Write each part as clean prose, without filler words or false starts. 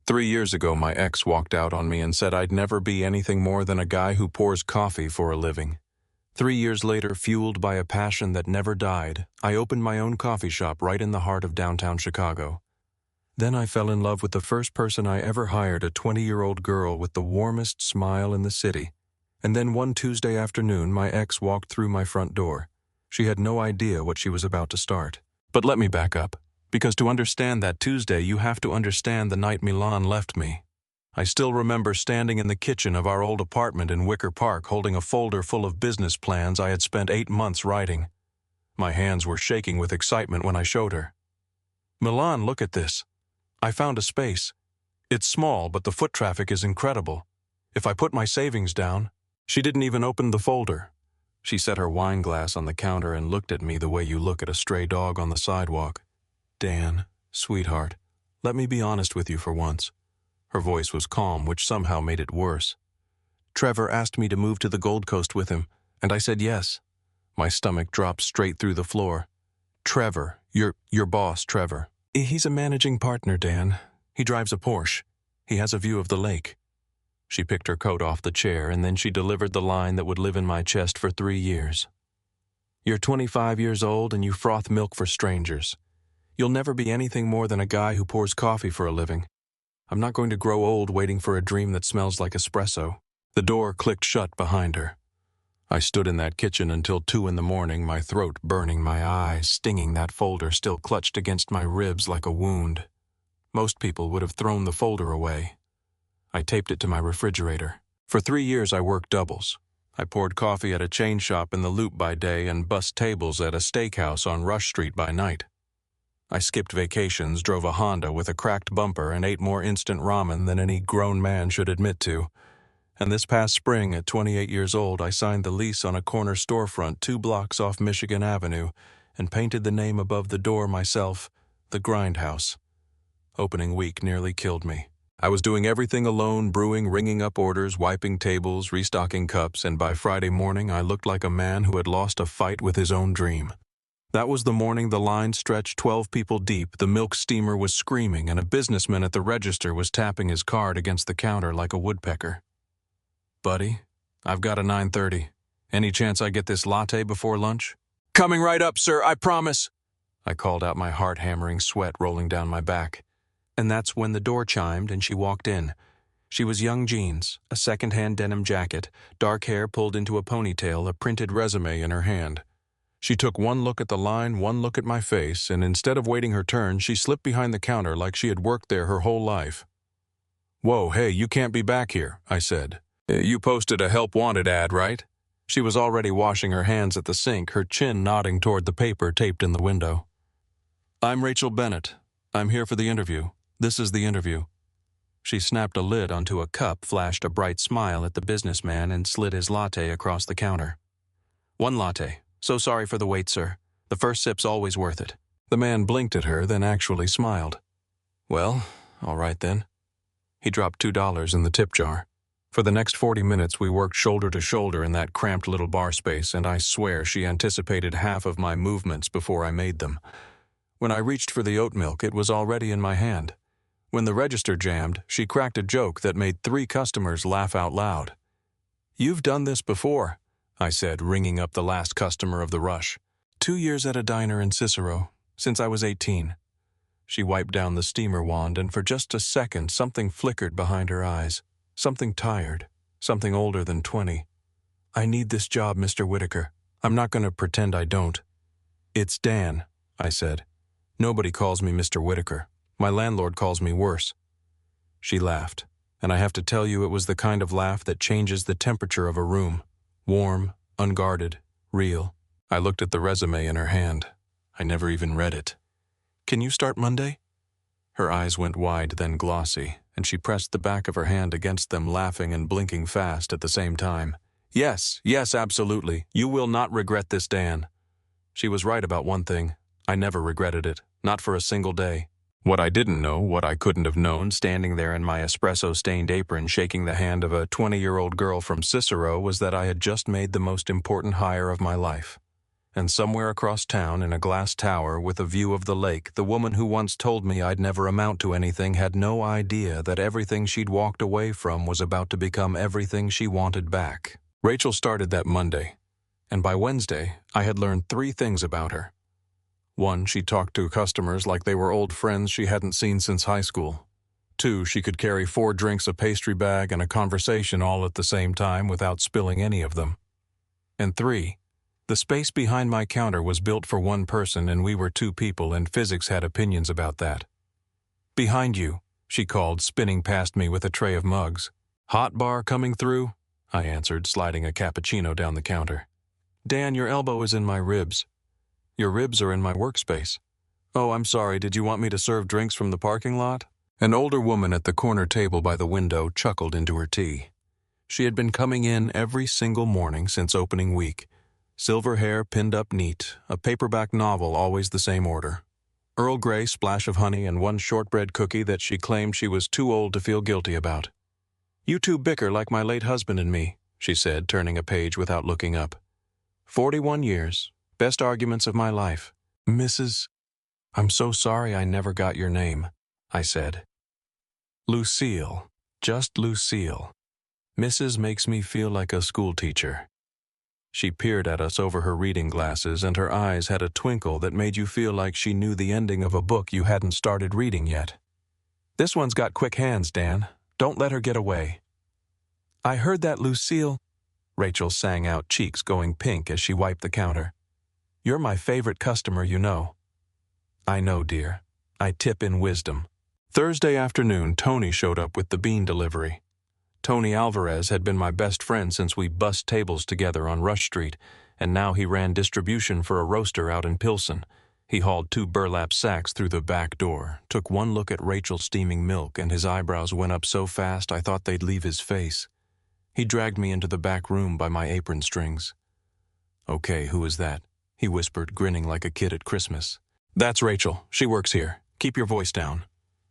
3 years ago, my ex walked out on me and said I'd never be anything more than a guy who pours coffee for a living. 3 years later, fueled by a passion that never died, I opened my own coffee shop right in the heart of downtown Chicago. Then I fell in love with the first person I ever hired, a 20-year-old girl with the warmest smile in the city. And then one Tuesday afternoon, my ex walked through my front door. She had no idea what she was about to start. But let me back up, because to understand that Tuesday, you have to understand the night Milan left me. I still remember standing in the kitchen of our old apartment in Wicker Park holding a folder full of business plans I had spent 8 months writing. My hands were shaking with excitement when I showed her. "Milan, look at this. I found a space. It's small, but the foot traffic is incredible. If I put my savings down..." She didn't even open the folder. She set her wine glass on the counter and looked at me the way you look at a stray dog on the sidewalk. "Dan, sweetheart, let me be honest with you for once." Her voice was calm, which somehow made it worse. "Trevor asked me to move to the Gold Coast with him, and I said yes." My stomach dropped straight through the floor. "Trevor, your boss, Trevor. He's a managing partner, Dan. He drives a Porsche. He has a view of the lake." She picked her coat off the chair, and then she delivered the line that would live in my chest for 3 years. "You're 25 years old and you froth milk for strangers. You'll never be anything more than a guy who pours coffee for a living. I'm not going to grow old waiting for a dream that smells like espresso." The door clicked shut behind her. I stood in that kitchen until 2 in the morning, my throat burning, my eyes stinging, that folder still clutched against my ribs like a wound. Most people would have thrown the folder away. I taped it to my refrigerator. For 3 years I worked doubles. I poured coffee at a chain shop in the Loop by day and bussed tables at a steakhouse on Rush Street by night. I skipped vacations, drove a Honda with a cracked bumper, and ate more instant ramen than any grown man should admit to. And this past spring, at 28 years old, I signed the lease on a corner storefront 2 blocks off Michigan Avenue and painted the name above the door myself, The Grindhouse. Opening week nearly killed me. I was doing everything alone, brewing, ringing up orders, wiping tables, restocking cups, and by Friday morning I looked like a man who had lost a fight with his own dream. That was the morning the line stretched 12 people deep, the milk steamer was screaming, and a businessman at the register was tapping his card against the counter like a woodpecker. "Buddy, I've got a 9:30. Any chance I get this latte before lunch?" "Coming right up, sir, I promise." I called out, my heart-hammering sweat rolling down my back. And that's when the door chimed and she walked in. She was young jeans, a second-hand denim jacket, dark hair pulled into a ponytail, a printed resume in her hand. She took one look at the line, one look at my face, and instead of waiting her turn, she slipped behind the counter like she had worked there her whole life. "Whoa, hey, you can't be back here," I said. "You posted a help wanted ad, right?" She was already washing her hands at the sink, her chin nodding toward the paper taped in the window. "I'm Rachel Bennett. I'm here for the interview. This is the interview." She snapped a lid onto a cup, flashed a bright smile at the businessman, and slid his latte across the counter. "1 latte. So sorry for the wait, sir. The first sip's always worth it." The man blinked at her, then actually smiled. "Well, all right then." He dropped $2 in the tip jar. For the next 40 minutes we worked shoulder to shoulder in that cramped little bar space, and I swear she anticipated half of my movements before I made them. When I reached for the oat milk, it was already in my hand. When the register jammed, she cracked a joke that made 3 customers laugh out loud. "You've done this before," I said, ringing up the last customer of the rush. 2 years at a diner in Cicero, since I was 18. She wiped down the steamer wand, and for just a second something flickered behind her eyes. Something tired, something older than 20. "I need this job, Mr. Whitaker. I'm not going to pretend I don't." "It's Dan," I said. "Nobody calls me Mr. Whitaker. My landlord calls me worse." She laughed, and I have to tell you it was the kind of laugh that changes the temperature of a room. Warm, unguarded, real. I looked at the resume in her hand. I never even read it. "Can you start Monday?" Her eyes went wide, then glossy, and she pressed the back of her hand against them, laughing and blinking fast at the same time. Yes, absolutely. You will not regret this, Dan." She was right about one thing. I never regretted it, not for a single day. What I didn't know, what I couldn't have known, standing there in my espresso-stained apron shaking the hand of a 20-year-old girl from Cicero, was that I had just made the most important hire of my life. And somewhere across town in a glass tower with a view of the lake, the woman who once told me I'd never amount to anything had no idea that everything she'd walked away from was about to become everything she wanted back. Rachel started that Monday, and by Wednesday, I had learned 3 things about her. 1, she talked to customers like they were old friends she hadn't seen since high school. 2, she could carry 4 drinks, a pastry bag, and a conversation all at the same time without spilling any of them. And 3, the space behind my counter was built for 1 person and we were 2 people, and physics had opinions about that. "Behind you," she called, spinning past me with a tray of mugs. "Hot bar coming through?" I answered, sliding a cappuccino down the counter. "Dan, your elbow is in my ribs." "Your ribs are in my workspace." "Oh, I'm sorry, did you want me to serve drinks from the parking lot?" An older woman at the corner table by the window chuckled into her tea. She had been coming in every single morning since opening week. Silver hair pinned up neat, a paperback novel always the same order. Earl Grey, splash of honey, and 1 shortbread cookie that she claimed she was too old to feel guilty about. "You 2 bicker like my late husband and me," she said, turning a page without looking up. 41 years, best arguments of my life. "Mrs. I'm so sorry I never got your name," I said. "Lucille, just Lucille. Mrs. makes me feel like a schoolteacher." She peered at us over her reading glasses, and her eyes had a twinkle that made you feel like she knew the ending of a book you hadn't started reading yet. "This one's got quick hands, Dan. Don't let her get away." "I heard that, Lucille," Rachel sang out, cheeks going pink as she wiped the counter. "You're my favorite customer, you know." "I know, dear. I tip in wisdom." Thursday afternoon, Tony showed up with the bean delivery. Tony Alvarez had been my best friend since we bussed tables together on Rush Street, and now he ran distribution for a roaster out in Pilsen. He hauled 2 burlap sacks through the back door, took 1 look at Rachel steaming milk, and his eyebrows went up so fast I thought they'd leave his face. He dragged me into the back room by my apron strings. "Okay, who is that?" he whispered, grinning like a kid at Christmas. "That's Rachel. She works here. Keep your voice down."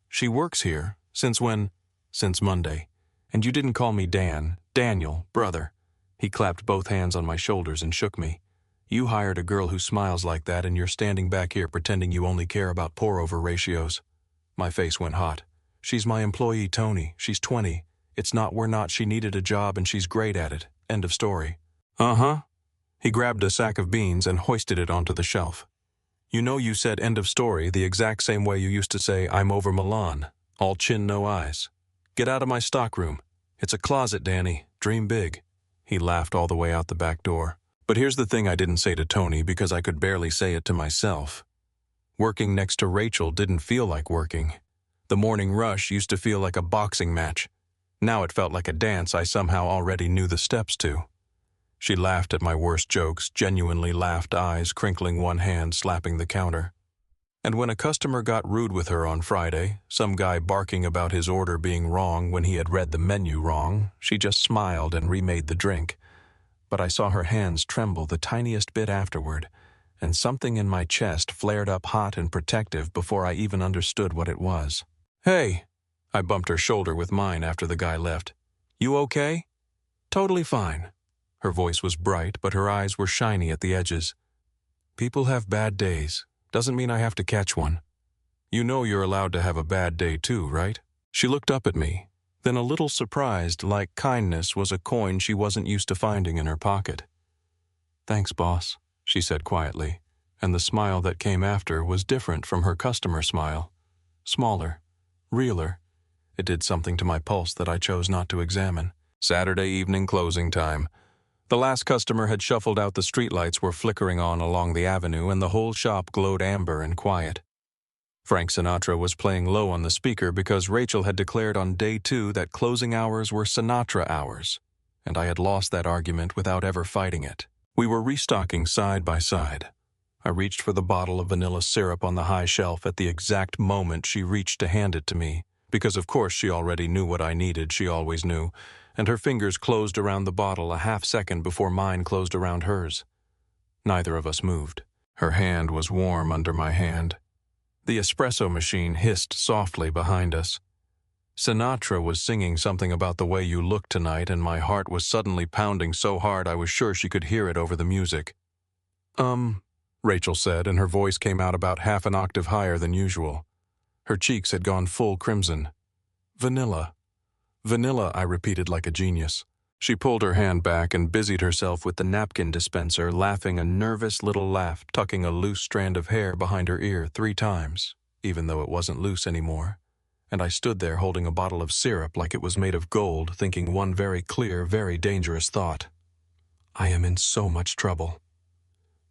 "She works here? Since when?" "Since Monday. And you didn't call me Dan. Daniel, brother." He clapped both hands on my shoulders and shook me. "You hired a girl who smiles like that, and you're standing back here pretending you only care about pour-over ratios." My face went hot. "She's my employee, Tony. She's 20. It's not we're not. She needed a job, and she's great at it. End of story." "Uh-huh." He grabbed a sack of beans and hoisted it onto the shelf. "You know you said end of story the exact same way you used to say I'm over Milan. All chin, no eyes. Get out of my stockroom. It's a closet, Danny. Dream big." He laughed all the way out the back door. But here's the thing I didn't say to Tony because I could barely say it to myself. Working next to Rachel didn't feel like working. The morning rush used to feel like a boxing match. Now it felt like a dance I somehow already knew the steps to. She laughed at my worst jokes, genuinely laughed, eyes crinkling, 1 hand slapping the counter. And when a customer got rude with her on Friday, some guy barking about his order being wrong when he had read the menu wrong, she just smiled and remade the drink. But I saw her hands tremble the tiniest bit afterward, and something in my chest flared up hot and protective before I even understood what it was. "Hey!" I bumped her shoulder with mine after the guy left. "You okay?" "Totally fine." Her voice was bright, but her eyes were shiny at the edges. "People have bad days. Doesn't mean I have to catch one. You know you're allowed to have a bad day too, right?" She looked up at me, then a little surprised, like kindness was a coin she wasn't used to finding in her pocket. "Thanks, boss," she said quietly, and the smile that came after was different from her customer smile. Smaller, realer. It did something to my pulse that I chose not to examine. Saturday evening closing time. The last customer had shuffled out, the streetlights were flickering on along the avenue, and the whole shop glowed amber and quiet. Frank Sinatra was playing low on the speaker because Rachel had declared on day 2 that closing hours were Sinatra hours, and I had lost that argument without ever fighting it. We were restocking side by side. I reached for the bottle of vanilla syrup on the high shelf at the exact moment she reached to hand it to me, because of course she already knew what I needed, she always knew, and her fingers closed around the bottle a half second before mine closed around hers. Neither of us moved. Her hand was warm under my hand. The espresso machine hissed softly behind us. Sinatra was singing something about the way you look tonight, and my heart was suddenly pounding so hard I was sure she could hear it over the music. Rachel said, and her voice came out about half an octave higher than usual. Her cheeks had gone full crimson. Vanilla. Vanilla, I repeated like a genius. She pulled her hand back and busied herself with the napkin dispenser, laughing a nervous little laugh, tucking a loose strand of hair behind her ear 3 times, even though it wasn't loose anymore. And I stood there holding a bottle of syrup like it was made of gold, thinking one very clear, very dangerous thought. I am in so much trouble.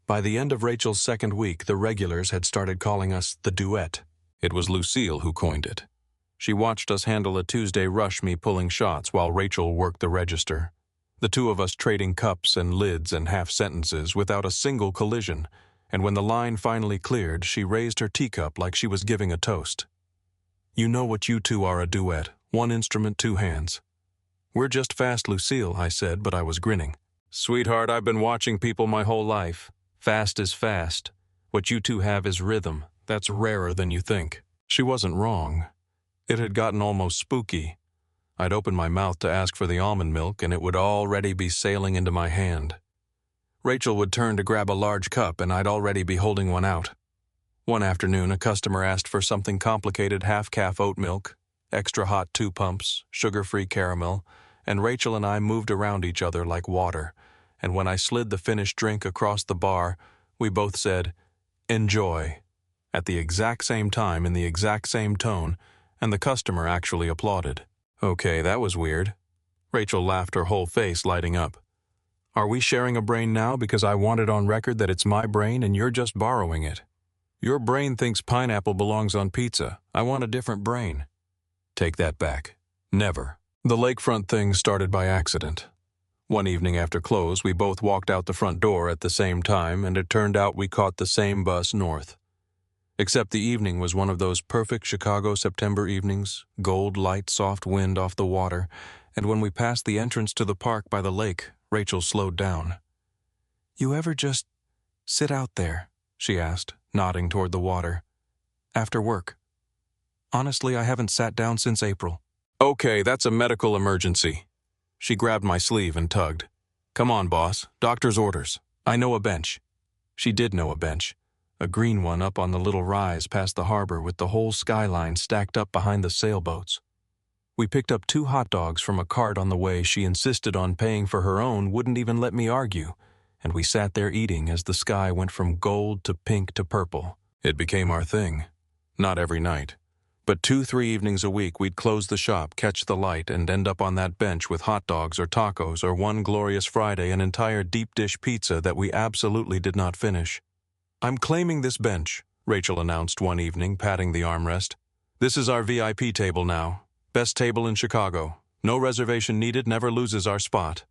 By the end of Rachel's 2nd week, the regulars had started calling us the duet. It was Lucille who coined it. She watched us handle a Tuesday rush, me pulling shots while Rachel worked the register. The two of us trading cups and lids and half-sentences without a single collision, and when the line finally cleared, she raised her teacup like she was giving a toast. You know what you two are, a duet. 1 instrument, 2 hands. We're just fast, Lucille, I said, but I was grinning. Sweetheart, I've been watching people my whole life. Fast is fast. What you two have is rhythm. That's rarer than you think. She wasn't wrong. It had gotten almost spooky. I'd open my mouth to ask for the almond milk, and it would already be sailing into my hand. Rachel would turn to grab a large cup, and I'd already be holding one out. One afternoon, a customer asked for something complicated: half-calf oat milk, extra hot 2 pumps, sugar-free caramel, and Rachel and I moved around each other like water, and when I slid the finished drink across the bar, we both said, "Enjoy," at the exact same time in the exact same tone, and the customer actually applauded. Okay, that was weird. Rachel laughed, her whole face lighting up. Are we sharing a brain now because I want it on record that it's my brain and you're just borrowing it? Your brain thinks pineapple belongs on pizza. I want a different brain. Take that back. Never. The lakefront thing started by accident. One evening after close, we both walked out the front door at the same time, and it turned out we caught the same bus north. Except the evening was one of those perfect Chicago September evenings, gold light, soft wind off the water, and when we passed the entrance to the park by the lake, Rachel slowed down. You ever just sit out there? She asked, nodding toward the water. After work. Honestly, I haven't sat down since April. Okay, that's a medical emergency. She grabbed my sleeve and tugged. Come on, boss. Doctor's orders. I know a bench. She did know a bench. A green one up on the little rise past the harbor with the whole skyline stacked up behind the sailboats. We picked up 2 hot dogs from a cart on the way. She insisted on paying for her own, wouldn't even let me argue, and we sat there eating as the sky went from gold to pink to purple. It became our thing. Not every night. But 2-3 evenings a week we'd close the shop, catch the light, and end up on that bench with hot dogs or tacos, or one glorious Friday an entire deep dish pizza that we absolutely did not finish. I'm claiming this bench, Rachel announced one evening, patting the armrest. This is our VIP table now. Best table in Chicago. No reservation needed, never loses our spot.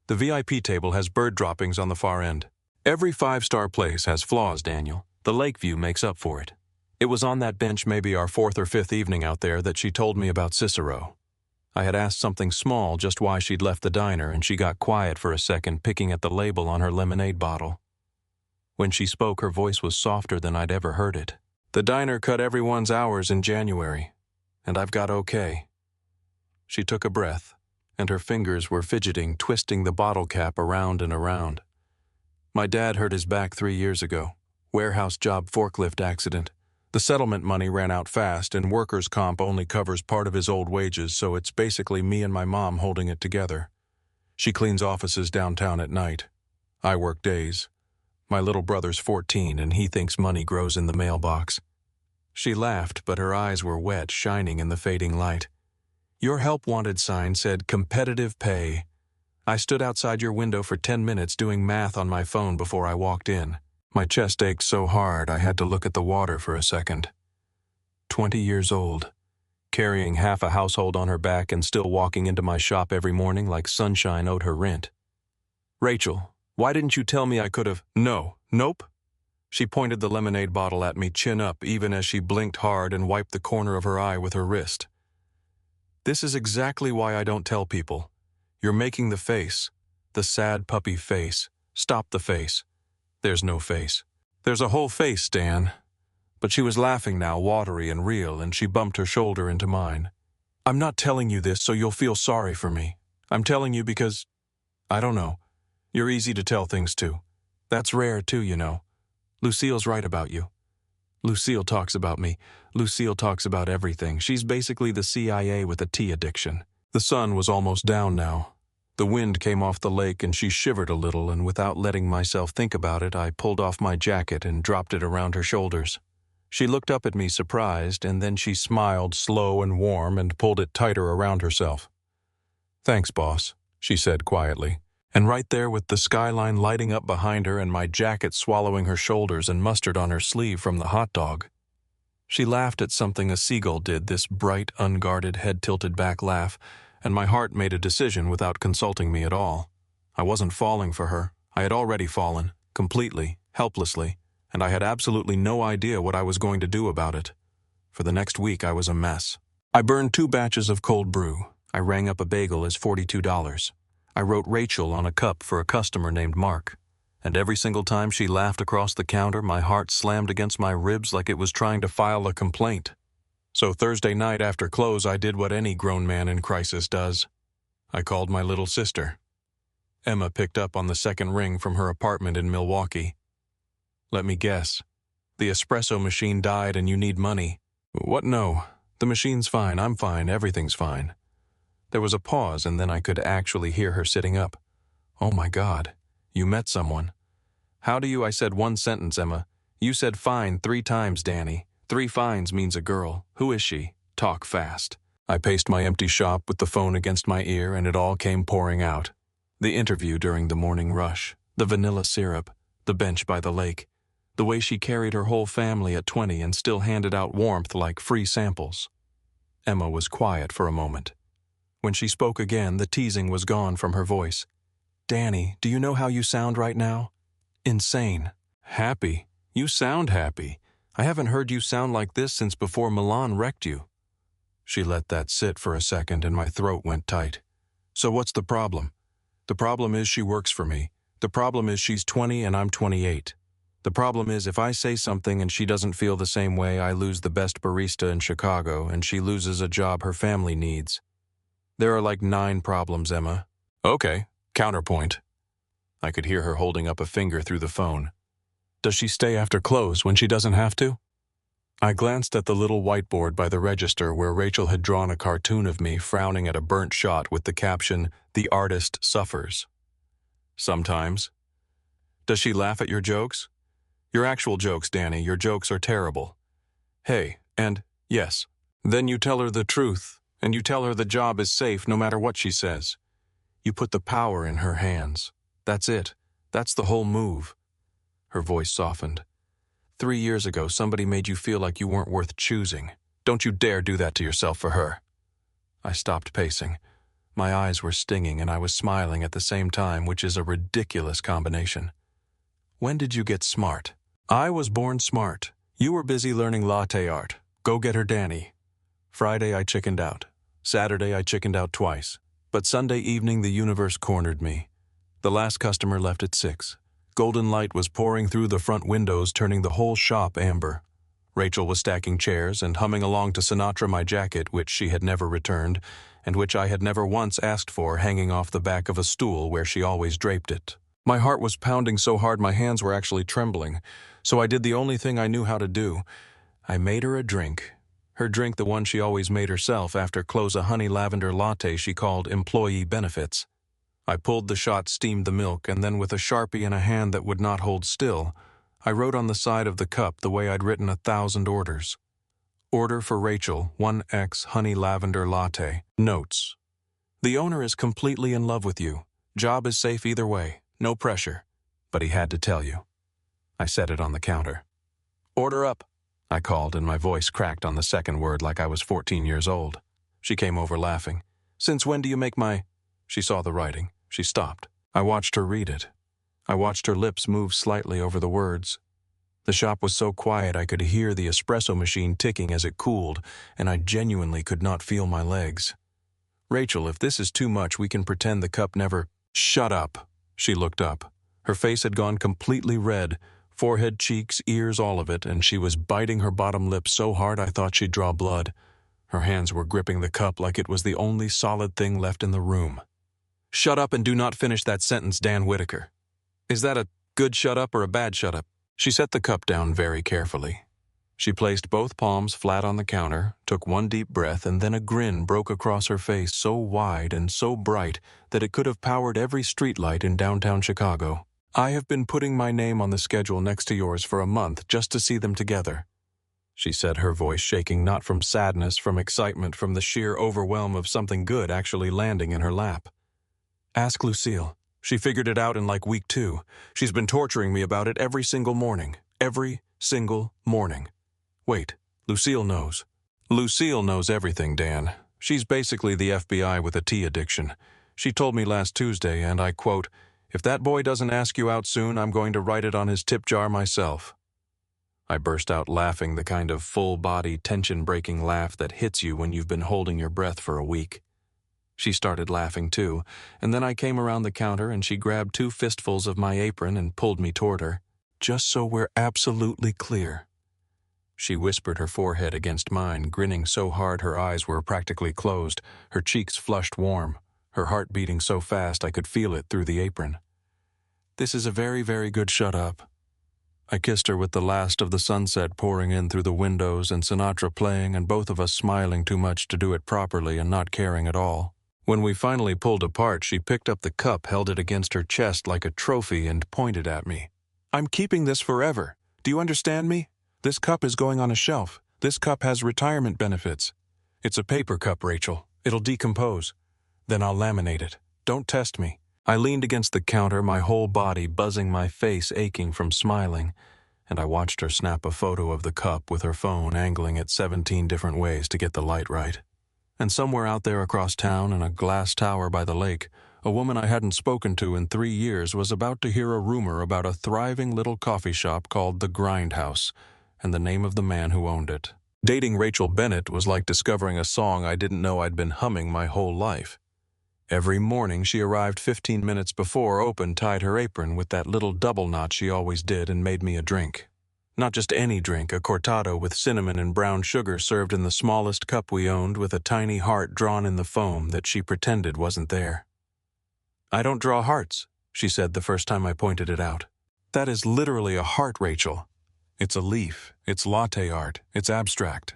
The VIP table has bird droppings on the far end. Every 5-star place has flaws, Daniel. The lake view makes up for it. It was on that bench maybe our 4th or 5th evening out there that she told me about Cicero. I had asked something small, just why she'd left the diner, and she got quiet for a second, picking at the label on her lemonade bottle. When she spoke, her voice was softer than I'd ever heard it. The diner cut everyone's hours in January, and I've got okay. She took a breath, and her fingers were fidgeting, twisting the bottle cap around and around. My dad hurt his back 3 years ago. Warehouse job, forklift accident. The settlement money ran out fast, and workers' comp only covers part of his old wages, so it's basically me and my mom holding it together. She cleans offices downtown at night. I work days. My little brother's 14, and he thinks money grows in the mailbox. She laughed, but her eyes were wet, shining in the fading light. Your help wanted sign said competitive pay. I stood outside your window for 10 minutes doing math on my phone before I walked in. My chest ached so hard I had to look at the water for a second. 20 years old, carrying half a household on her back and still walking into my shop every morning like sunshine owed her rent. Rachel, why didn't you tell me I could have? Nope. She pointed the lemonade bottle at me, chin up, even as she blinked hard and wiped the corner of her eye with her wrist. This is exactly why I don't tell people. You're making the face. The sad puppy face. Stop the face. There's no face. There's a whole face, Dan. But she was laughing now, watery and real, and she bumped her shoulder into mine. I'm not telling you this so you'll feel sorry for me. I'm telling you because, I don't know, you're easy to tell things to. That's rare too, you know. Lucille's right about you. Lucille talks about me. Lucille talks about everything. She's basically the CIA with a tea addiction. The sun was almost down now. The wind came off the lake and she shivered a little, and without letting myself think about it, I pulled off my jacket and dropped it around her shoulders. She looked up at me surprised, and then she smiled slow and warm and pulled it tighter around herself. "Thanks, boss," she said quietly. And right there, with the skyline lighting up behind her and my jacket swallowing her shoulders and mustard on her sleeve from the hot dog, she laughed at something a seagull did, this bright, unguarded, head-tilted back laugh, and my heart made a decision without consulting me at all. I wasn't falling for her. I had already fallen, completely, helplessly, and I had absolutely no idea what I was going to do about it. For the next week, I was a mess. I burned 2 batches of cold brew. I rang up a bagel as $42. I wrote Rachel on a cup for a customer named Mark. And every single time she laughed across the counter, my heart slammed against my ribs like it was trying to file a complaint. So Thursday night after close, I did what any grown man in crisis does. I called my little sister. Emma picked up on the second ring from her apartment in Milwaukee. "Let me guess. The espresso machine died and you need money." "What? No. The machine's fine. I'm fine. Everything's fine." There was a pause, and then I could actually hear her sitting up. "Oh my God. You met someone." "How do you?" I said one sentence, Emma. "You said fine 3 times, Danny. 3 fines means a girl. Who is she? Talk fast." I paced my empty shop with the phone against my ear, and it all came pouring out. The interview during the morning rush, the vanilla syrup, the bench by the lake, the way she carried her whole family at 20 and still handed out warmth like free samples. Emma was quiet for a moment. When she spoke again, the teasing was gone from her voice. "Danny, do you know how you sound right now? Insane." "Happy? You sound happy. I haven't heard you sound like this since before Milan wrecked you." She let that sit for a second, and my throat went tight. "So what's the problem?" "The problem is she works for me. The problem is she's 20 and I'm 28. The problem is if I say something and she doesn't feel the same way, I lose the best barista in Chicago, and she loses a job her family needs. There are like 9 problems, Emma." "Okay, counterpoint." I could hear her holding up a finger through the phone. "Does she stay after close when she doesn't have to?" I glanced at the little whiteboard by the register where Rachel had drawn a cartoon of me frowning at a burnt shot with the caption, "The artist suffers." "Sometimes." "Does she laugh at your jokes?" "Your actual jokes, Danny. Your jokes are terrible." "Hey, and yes." "Then you tell her the truth, and you tell her the job is safe no matter what she says. You put the power in her hands. That's it. That's the whole move." Her voice softened. 3 years ago, somebody made you feel like you weren't worth choosing. Don't you dare do that to yourself for her." I stopped pacing. My eyes were stinging, and I was smiling at the same time, which is a ridiculous combination. "When did you get smart?" "I was born smart. You were busy learning latte art. Go get her, Danny." Friday, I chickened out. Saturday, I chickened out twice. But Sunday evening, the universe cornered me. The last customer left at 6. Golden light was pouring through the front windows, turning the whole shop amber. Rachel was stacking chairs and humming along to Sinatra My Jacket, which she had never returned, and which I had never once asked for, hanging off the back of a stool where she always draped it. My heart was pounding so hard my hands were actually trembling, so I did the only thing I knew how to do. I made her a drink. Her drink, the one she always made herself after close, a honey lavender latte she called Employee Benefits. I pulled the shot, steamed the milk, and then with a Sharpie in a hand that would not hold still, I wrote on the side of the cup the way I'd written 1,000 orders. Order for Rachel, 1X honey lavender latte. Notes. The owner is completely in love with you. Job is safe either way. No pressure. But he had to tell you. I set it on the counter. Order up, I called, and my voice cracked on the second word like I was 14 years old. She came over laughing. Since when do you make my... She saw the writing. She stopped. I watched her read it. I watched her lips move slightly over the words. The shop was so quiet I could hear the espresso machine ticking as it cooled, and I genuinely could not feel my legs. Rachel, if this is too much, we can pretend the cup never... Shut up. She looked up. Her face had gone completely red, forehead, cheeks, ears, all of it, and she was biting her bottom lip so hard I thought she'd draw blood. Her hands were gripping the cup like it was the only solid thing left in the room. Shut up and do not finish that sentence, Dan Whitaker. Is that a good shut up or a bad shut up? She set the cup down very carefully. She placed both palms flat on the counter, took one deep breath, and then a grin broke across her face so wide and so bright that it could have powered every streetlight in downtown Chicago. "I have been putting my name on the schedule next to yours for a month just to see them together," she said, her voice shaking not from sadness, from excitement, from the sheer overwhelm of something good actually landing in her lap. "Ask Lucille. She figured it out in like week 2. She's been torturing me about it every single morning. Every single morning. Wait, Lucille knows. Lucille knows everything, Dan. She's basically the FBI with a tea addiction. She told me last Tuesday, and I quote, 'If that boy doesn't ask you out soon, I'm going to write it on his tip jar myself.'" I burst out laughing, the kind of full-body, tension-breaking laugh that hits you when you've been holding your breath for a week. She started laughing too, and then I came around the counter and she grabbed 2 fistfuls of my apron and pulled me toward her. "Just so we're absolutely clear." She whispered her forehead against mine, grinning so hard her eyes were practically closed, her cheeks flushed warm, her heart beating so fast I could feel it through the apron. "This is a very, very good shut up." I kissed her with the last of the sunset pouring in through the windows and Sinatra playing and both of us smiling too much to do it properly and not caring at all. When we finally pulled apart, she picked up the cup, held it against her chest like a trophy, and pointed at me. "I'm keeping this forever. Do you understand me? This cup is going on a shelf. This cup has retirement benefits. It's a paper cup, Rachel. It'll decompose. Then I'll laminate it. Don't test me." I leaned against the counter, my whole body buzzing, my face aching from smiling, and I watched her snap a photo of the cup with her phone, angling it 17 different ways to get the light right. And somewhere out there across town in a glass tower by the lake, a woman I hadn't spoken to in 3 years was about to hear a rumor about a thriving little coffee shop called the Grindhouse, and the name of the man who owned it. Dating Rachel Bennett was like discovering a song I didn't know I'd been humming my whole life. Every morning she arrived 15 minutes before open, tied her apron with that little double knot she always did, and made me a drink. Not just any drink, a cortado with cinnamon and brown sugar served in the smallest cup we owned with a tiny heart drawn in the foam that she pretended wasn't there. "I don't draw hearts," she said the first time I pointed it out. "That is literally a heart, Rachel. It's a leaf, it's latte art, it's abstract.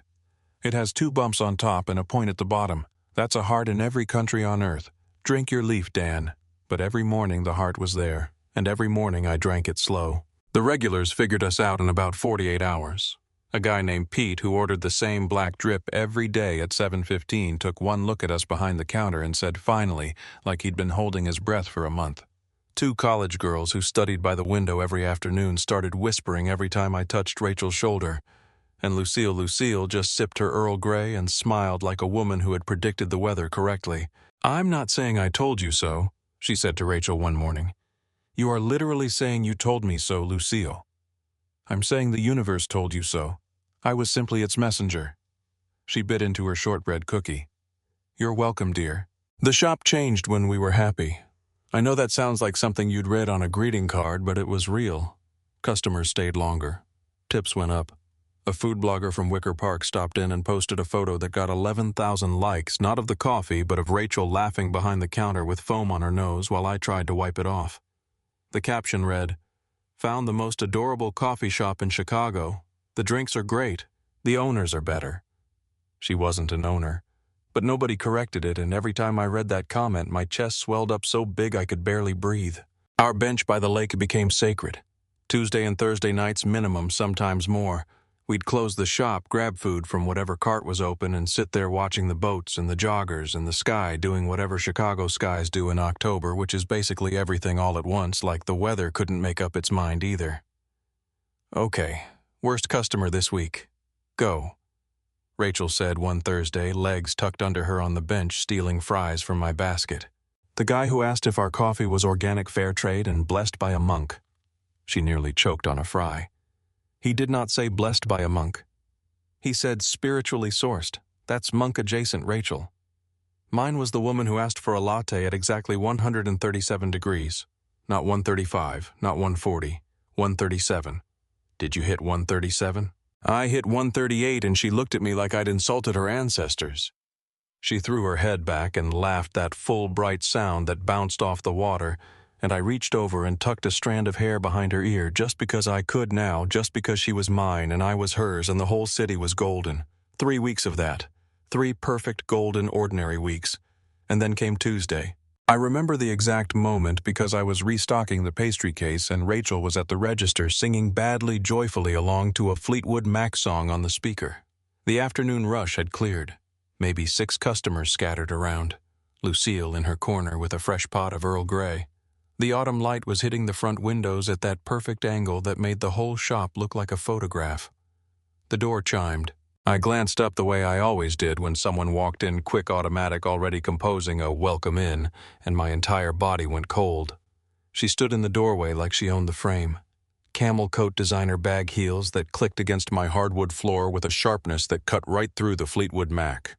It has 2 bumps on top and a point at the bottom. That's a heart in every country on earth. Drink your leaf, Dan." But every morning the heart was there, and every morning I drank it slow. The regulars figured us out in about 48 hours. A guy named Pete, who ordered the same black drip every day at 7:15, took one look at us behind the counter and said finally, like he'd been holding his breath for a month. 2 college girls who studied by the window every afternoon started whispering every time I touched Rachel's shoulder, and Lucille just sipped her Earl Grey and smiled like a woman who had predicted the weather correctly. "I'm not saying I told you so," she said to Rachel one morning. "You are literally saying you told me so, Lucille. I'm saying the universe told you so. I was simply its messenger." She bit into her shortbread cookie. "You're welcome, dear." The shop changed when we were happy. I know that sounds like something you'd read on a greeting card, but it was real. Customers stayed longer. Tips went up. A food blogger from Wicker Park stopped in and posted a photo that got 11,000 likes, not of the coffee, but of Rachel laughing behind the counter with foam on her nose while I tried to wipe it off. The caption read, "Found the most adorable coffee shop in Chicago. The drinks are great. The owners are better." She wasn't an owner, but nobody corrected it, and every time I read that comment, my chest swelled up so big I could barely breathe. Our bench by the lake became sacred. Tuesday and Thursday nights minimum, sometimes more. We'd close the shop, grab food from whatever cart was open, and sit there watching the boats and the joggers and the sky doing whatever Chicago skies do in October, which is basically everything all at once, like the weather couldn't make up its mind either. "Okay, worst customer this week. Go," Rachel said one Thursday, legs tucked under her on the bench, stealing fries from my basket. "The guy who asked if our coffee was organic fair trade and blessed by a monk." She nearly choked on a fry. "He did not say blessed by a monk. He said spiritually sourced. That's monk-adjacent, Rachel. Mine was the woman who asked for a latte at exactly 137 degrees. Not 135, not 140, 137. Did you hit 137? I hit 138, and she looked at me like I'd insulted her ancestors. She threw her head back and laughed, that full, bright sound that bounced off the water, and I reached over and tucked a strand of hair behind her ear just because I could now, just because she was mine and I was hers and the whole city was golden. 3 weeks of that. 3 perfect golden ordinary weeks. And then came Tuesday. I remember the exact moment because I was restocking the pastry case and Rachel was at the register singing badly joyfully along to a Fleetwood Mac song on the speaker. The afternoon rush had cleared. Maybe 6 customers scattered around. Lucille in her corner with a fresh pot of Earl Grey. The autumn light was hitting the front windows at that perfect angle that made the whole shop look like a photograph. The door chimed. I glanced up the way I always did when someone walked in quick automatic already composing a welcome in, and my entire body went cold. She stood in the doorway like she owned the frame. Camel coat designer bag heels that clicked against my hardwood floor with a sharpness that cut right through the Fleetwood Mac.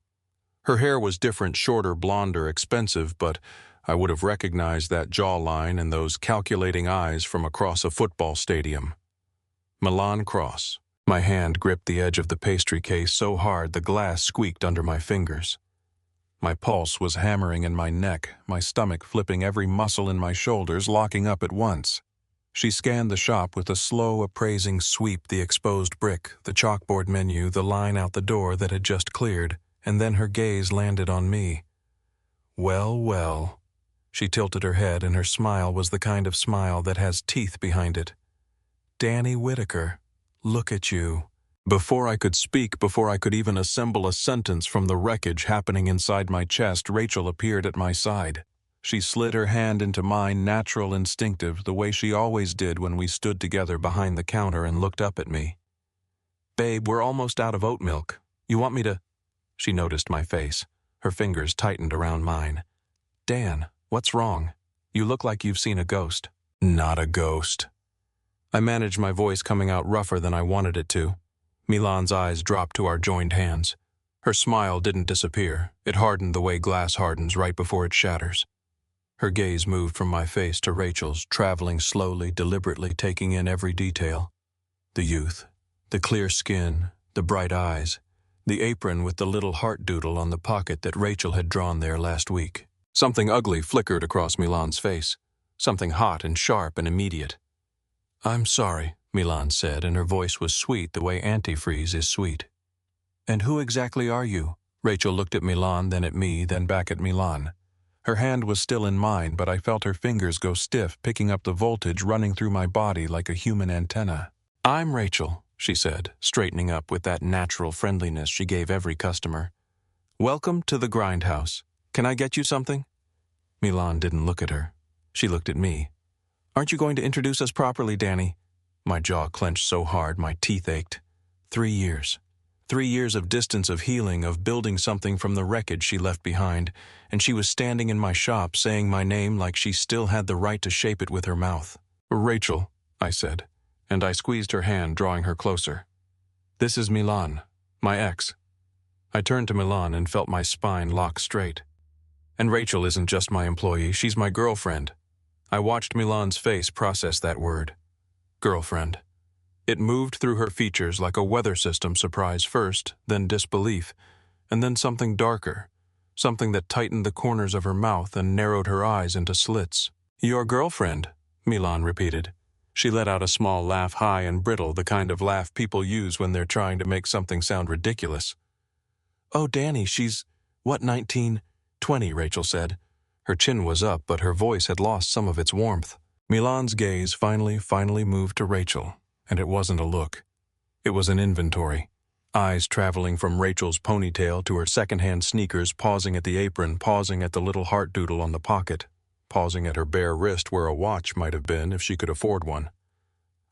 Her hair was different, shorter, blonder, expensive, but I would have recognized that jawline and those calculating eyes from across a football stadium. Milan Cross. My hand gripped the edge of the pastry case so hard the glass squeaked under my fingers. My pulse was hammering in my neck, my stomach flipping every muscle in my shoulders, locking up at once. She scanned the shop with a slow, appraising sweep, the exposed brick, the chalkboard menu, the line out the door that had just cleared, and then her gaze landed on me. Well, well. She tilted her head, and her smile was the kind of smile that has teeth behind it. Danny Whitaker. Look at you. Before I could speak, before I could even assemble a sentence from the wreckage happening inside my chest, Rachel appeared at my side. She slid her hand into mine, natural, instinctive, the way she always did when we stood together behind the counter and looked up at me. Babe, we're almost out of oat milk. You want me to... She noticed my face. Her fingers tightened around mine. Dan, what's wrong? You look like you've seen a ghost. Not a ghost. I managed my voice coming out rougher than I wanted it to. Milan's eyes dropped to our joined hands. Her smile didn't disappear. It hardened the way glass hardens right before it shatters. Her gaze moved from my face to Rachel's, traveling slowly, deliberately, taking in every detail. The youth, the clear skin, the bright eyes, the apron with the little heart doodle on the pocket that Rachel had drawn there last week. Something ugly flickered across Milan's face. Something hot and sharp and immediate. I'm sorry, Milan said, and her voice was sweet the way antifreeze is sweet. And who exactly are you? Rachel looked at Milan, then at me, then back at Milan. Her hand was still in mine, but I felt her fingers go stiff, picking up the voltage running through my body like a human antenna. I'm Rachel, she said, straightening up with that natural friendliness she gave every customer. Welcome to the Grindhouse. Can I get you something? Milan didn't look at her. She looked at me. Aren't you going to introduce us properly, Danny? My jaw clenched so hard my teeth ached. 3 years. 3 years of distance, of healing, of building something from the wreckage she left behind, and she was standing in my shop saying my name like she still had the right to shape it with her mouth. Rachel, I said, and I squeezed her hand, drawing her closer. This is Milan, my ex. I turned to Milan and felt my spine lock straight. And Rachel isn't just my employee, she's my girlfriend. I watched Milan's face process that word. Girlfriend. It moved through her features like a weather system surprise first, then disbelief, and then something darker, something that tightened the corners of her mouth and narrowed her eyes into slits. Your girlfriend, Milan repeated. She let out a small laugh, high and brittle, the kind of laugh people use when they're trying to make something sound ridiculous. Oh, Danny, she's, 19, 20, Rachel said. Her chin was up, but her voice had lost some of its warmth. Milan's gaze finally moved to Rachel, and it wasn't a look. It was an inventory. Eyes traveling from Rachel's ponytail to her second-hand sneakers, pausing at the apron, pausing at the little heart doodle on the pocket, pausing at her bare wrist where a watch might have been if she could afford one.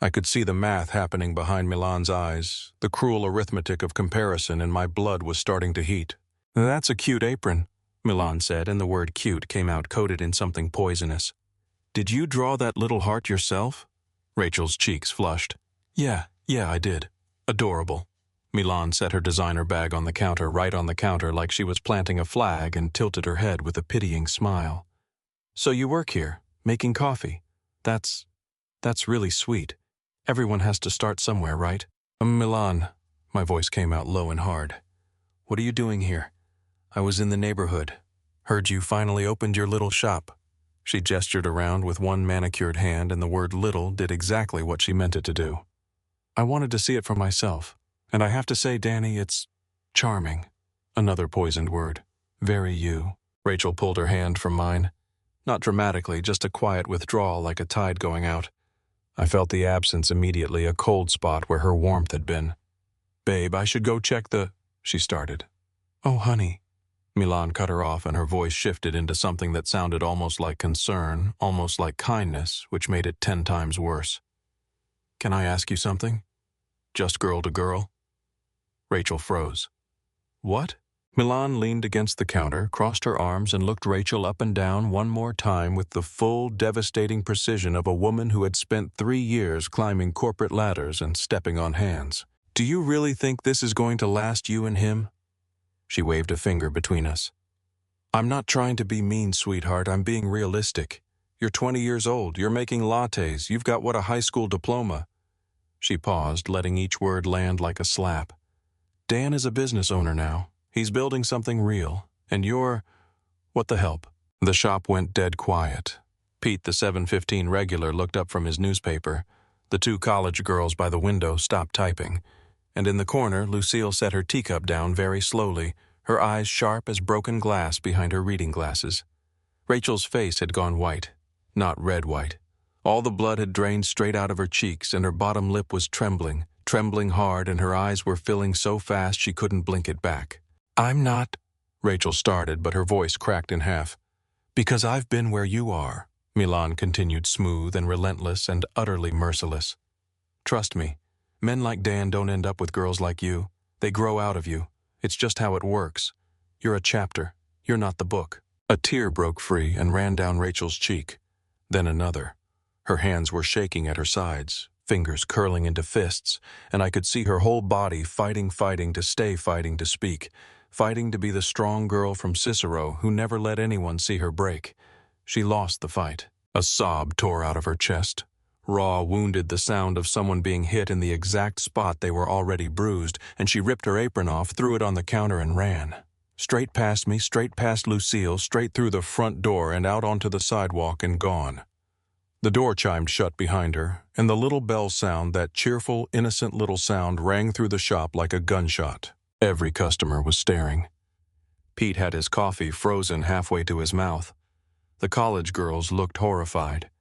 I could see the math happening behind Milan's eyes, the cruel arithmetic of comparison, and my blood was starting to heat. That's a cute apron, Milan said, and the word cute came out coated in something poisonous. Did you draw that little heart yourself? Rachel's cheeks flushed. Yeah, I did. Adorable. Milan set her designer bag on the counter, right on the counter, like she was planting a flag, and tilted her head with a pitying smile. So you work here, making coffee. That's really sweet. Everyone has to start somewhere, right? Milan, my voice came out low and hard. What are you doing here? I was in the neighborhood. Heard you finally opened your little shop. She gestured around with one manicured hand, and the word little did exactly what she meant it to do. I wanted to see it for myself, and I have to say, Danny, it's charming. Another poisoned word. Very you. Rachel pulled her hand from mine. Not dramatically, just a quiet withdrawal like a tide going out. I felt the absence immediately, a cold spot where her warmth had been. Babe, I should go check the... she started. Oh, honey. Milan cut her off, and her voice shifted into something that sounded almost like concern, almost like kindness, which made it 10 times worse. Can I ask you something? Just girl to girl? Rachel froze. What? Milan leaned against the counter, crossed her arms, and looked Rachel up and down one more time with the full, devastating precision of a woman who had spent 3 years climbing corporate ladders and stepping on hands. Do you really think this is going to last, you and him? She waved a finger between us. I'm not trying to be mean, sweetheart. I'm being realistic. You're 20 years old. You're making lattes. You've got what, a high school diploma? She paused, letting each word land like a slap. Dan is a business owner now. He's building something real. And you're... what the help? The shop went dead quiet. Pete, the 7:15 regular, looked up from his newspaper. The 2 college girls by the window stopped typing. And in the corner, Lucille set her teacup down very slowly, her eyes sharp as broken glass behind her reading glasses. Rachel's face had gone white, not red-white. All the blood had drained straight out of her cheeks, and her bottom lip was trembling hard, and her eyes were filling so fast she couldn't blink it back. I'm not, Rachel started, but her voice cracked in half. Because I've been where you are, Milan continued, smooth and relentless and utterly merciless. Trust me. Men like Dan don't end up with girls like you. They grow out of you. It's just how it works. You're a chapter. You're not the book. A tear broke free and ran down Rachel's cheek. Then another. Her hands were shaking at her sides, fingers curling into fists, and I could see her whole body fighting to stay fighting to speak, fighting to be the strong girl from Cicero who never let anyone see her break. She lost the fight. A sob tore out of her chest. Raw, wounded, the sound of someone being hit in the exact spot they were already bruised, and she ripped her apron off, threw it on the counter, and ran. Straight past me, straight past Lucille, straight through the front door and out onto the sidewalk and gone. The door chimed shut behind her, and the little bell sound, that cheerful, innocent little sound, rang through the shop like a gunshot. Every customer was staring. Pete had his coffee frozen halfway to his mouth. The college girls looked horrified.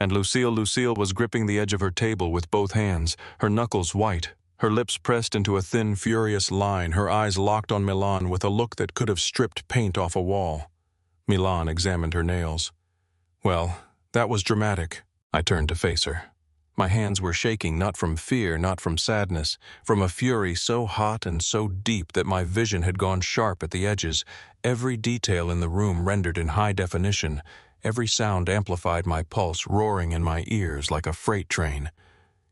And Lucille was gripping the edge of her table with both hands, her knuckles white, her lips pressed into a thin, furious line, her eyes locked on Milan with a look that could have stripped paint off a wall. Milan examined her nails. Well, that was dramatic. I turned to face her. My hands were shaking, not from fear, not from sadness, from a fury so hot and so deep that my vision had gone sharp at the edges, every detail in the room rendered in high definition. Every sound amplified, my pulse roaring in my ears like a freight train.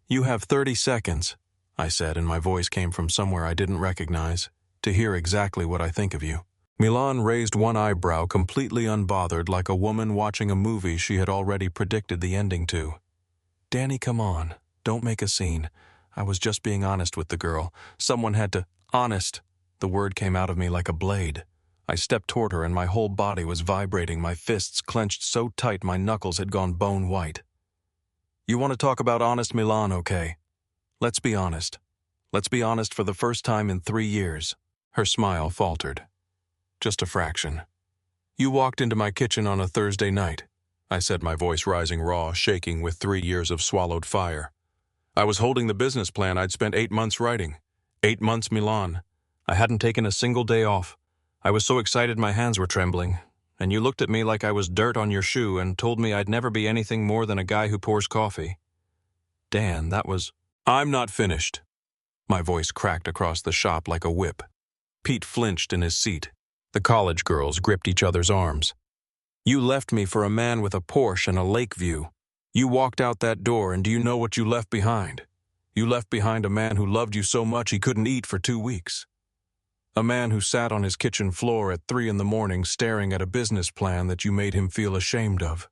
You have 30 seconds, I said, and my voice came from somewhere I didn't recognize, to hear exactly what I think of you. Milan raised one eyebrow, completely unbothered, like a woman watching a movie she had already predicted the ending to. Danny, come on. Don't make a scene. I was just being honest with the girl. Someone had to... Honest. The word came out of me like a blade. I stepped toward her and my whole body was vibrating, my fists clenched so tight my knuckles had gone bone white. You want to talk about honest, Milan, okay? Let's be honest. Let's be honest for the first time in 3 years. Her smile faltered. Just a fraction. You walked into my kitchen on a Thursday night, I said, my voice rising raw, shaking with 3 years of swallowed fire. I was holding the business plan I'd spent 8 months writing. 8 months, Milan. I hadn't taken a single day off. I was so excited my hands were trembling, and you looked at me like I was dirt on your shoe and told me I'd never be anything more than a guy who pours coffee. Dan, that was... I'm not finished. My voice cracked across the shop like a whip. Pete flinched in his seat. The college girls gripped each other's arms. You left me for a man with a Porsche and a lake view. You walked out that door, and do you know what you left behind? You left behind a man who loved you so much he couldn't eat for 2 weeks. A man who sat on his kitchen floor at 3 a.m. staring at a business plan that you made him feel ashamed of.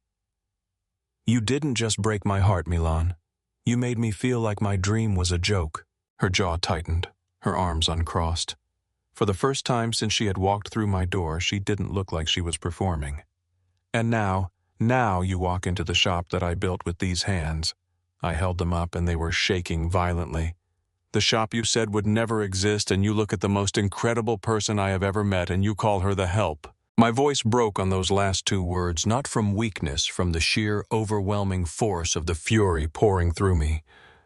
You didn't just break my heart, Milan. You made me feel like my dream was a joke. Her jaw tightened, her arms uncrossed. For the first time since she had walked through my door, she didn't look like she was performing. And now Now you walk into the shop that I built with these hands. I held them up and they were shaking violently. The shop you said would never exist, and you look at the most incredible person I have ever met and you call her the help. My voice broke on those last two words, not from weakness, from the sheer, overwhelming force of the fury pouring through me.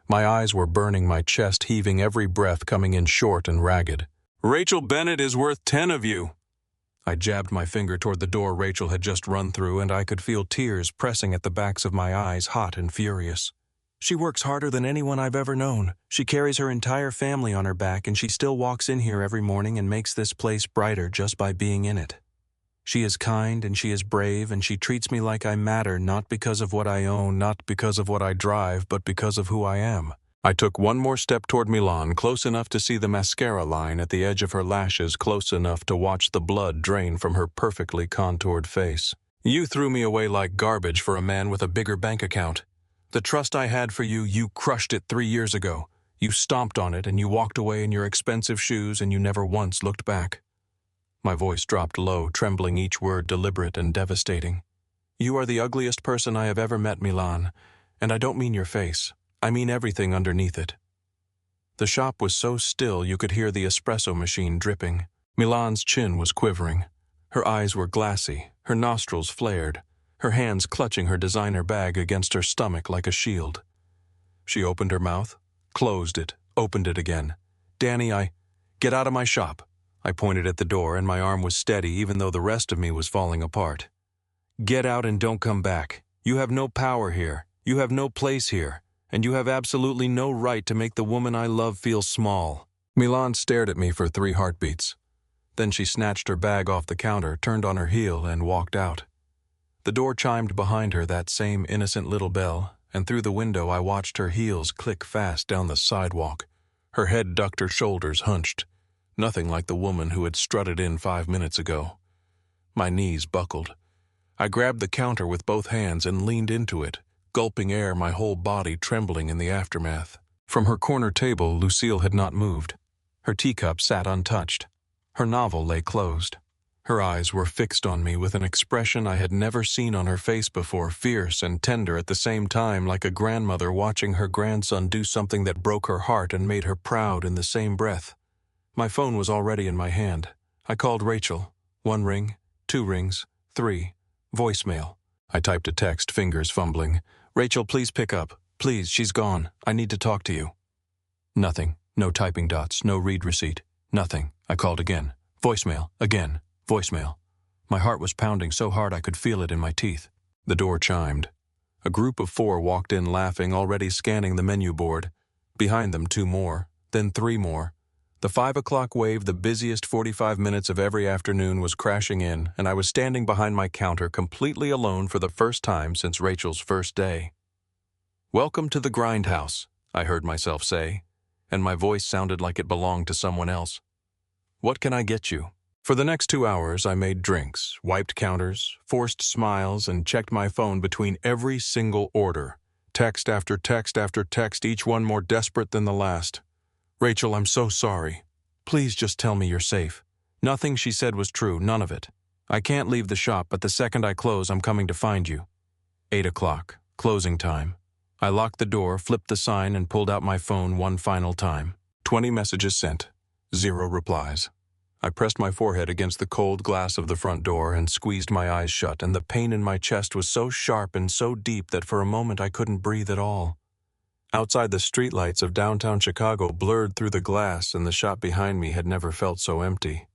My eyes were burning, my chest heaving, every breath coming in short and ragged. Rachel Bennett is worth 10 of you. I jabbed my finger toward the door Rachel had just run through, and I could feel tears pressing at the backs of my eyes, hot and furious. She works harder than anyone I've ever known. She carries her entire family on her back, and she still walks in here every morning and makes this place brighter just by being in it. She is kind and she is brave, and she treats me like I matter, not because of what I own, not because of what I drive, but because of who I am. I took one more step toward Milan, close enough to see the mascara line at the edge of her lashes, close enough to watch the blood drain from her perfectly contoured face. You threw me away like garbage for a man with a bigger bank account. The trust I had for you, you crushed it 3 years ago. You stomped on it and you walked away in your expensive shoes, and you never once looked back. My voice dropped low, trembling, each word deliberate and devastating. You are the ugliest person I have ever met, Milan, and I don't mean your face. I mean everything underneath it. The shop was so still you could hear the espresso machine dripping. Milan's chin was quivering. Her eyes were glassy, her nostrils flared, her hands clutching her designer bag against her stomach like a shield. She opened her mouth, closed it, opened it again. Danny, get out of my shop. I pointed at the door, and my arm was steady even though the rest of me was falling apart. Get out and don't come back. You have no power here. You have no place here. And you have absolutely no right to make the woman I love feel small. Milan stared at me for 3 heartbeats. Then she snatched her bag off the counter, turned on her heel, and walked out. The door chimed behind her, that same innocent little bell, and through the window I watched her heels click fast down the sidewalk. Her head ducked, her shoulders hunched. Nothing like the woman who had strutted in 5 minutes ago. My knees buckled. I grabbed the counter with both hands and leaned into it, gulping air, my whole body trembling in the aftermath. From her corner table, Lucille had not moved. Her teacup sat untouched. Her novel lay closed. Her eyes were fixed on me with an expression I had never seen on her face before, fierce and tender at the same time, like a grandmother watching her grandson do something that broke her heart and made her proud in the same breath. My phone was already in my hand. I called Rachel. 1 ring, 2 rings, 3. Voicemail. I typed a text, fingers fumbling. Rachel, please pick up. Please, she's gone. I need to talk to you. Nothing. No typing dots, no read receipt. Nothing. I called again. Voicemail. Again. Voicemail. My heart was pounding so hard I could feel it in my teeth. The door chimed. A group of 4 walked in laughing, already scanning the menu board. Behind them 2 more, then 3 more. The 5 o'clock wave, the busiest 45 minutes of every afternoon, was crashing in, and I was standing behind my counter completely alone for the first time since Rachel's first day. Welcome to the grindhouse, I heard myself say, and my voice sounded like it belonged to someone else. What can I get you? For the next 2 hours, I made drinks, wiped counters, forced smiles, and checked my phone between every single order. Text after text after text, each one more desperate than the last. Rachel, I'm so sorry. Please just tell me you're safe. Nothing she said was true, none of it. I can't leave the shop, but the second I close, I'm coming to find you. 8 o'clock, closing time. I locked the door, flipped the sign, and pulled out my phone one final time. 20 messages sent. 0 replies. I pressed my forehead against the cold glass of the front door and squeezed my eyes shut, and the pain in my chest was so sharp and so deep that for a moment I couldn't breathe at all. Outside, the streetlights of downtown Chicago blurred through the glass, and the shop behind me had never felt so empty.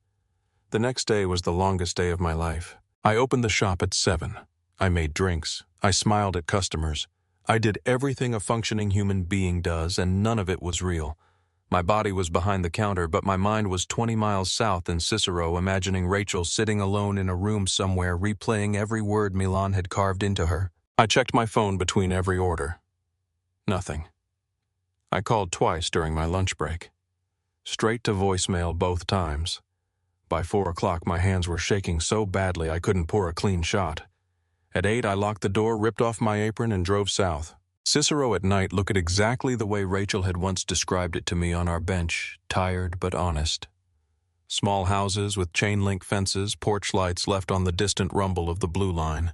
The next day was the longest day of my life. I opened the shop at 7. I made drinks. I smiled at customers. I did everything a functioning human being does, and none of it was real. My body was behind the counter, but my mind was 20 miles south in Cicero, imagining Rachel sitting alone in a room somewhere, replaying every word Milan had carved into her. I checked my phone between every order. Nothing. I called twice during my lunch break. Straight to voicemail both times. By 4 o'clock, my hands were shaking so badly I couldn't pour a clean shot. At 8, I locked the door, ripped off my apron, and drove south. Cicero at night looked exactly the way Rachel had once described it to me on our bench, tired but honest. Small houses with chain-link fences, porch lights left on the distant rumble of the blue line.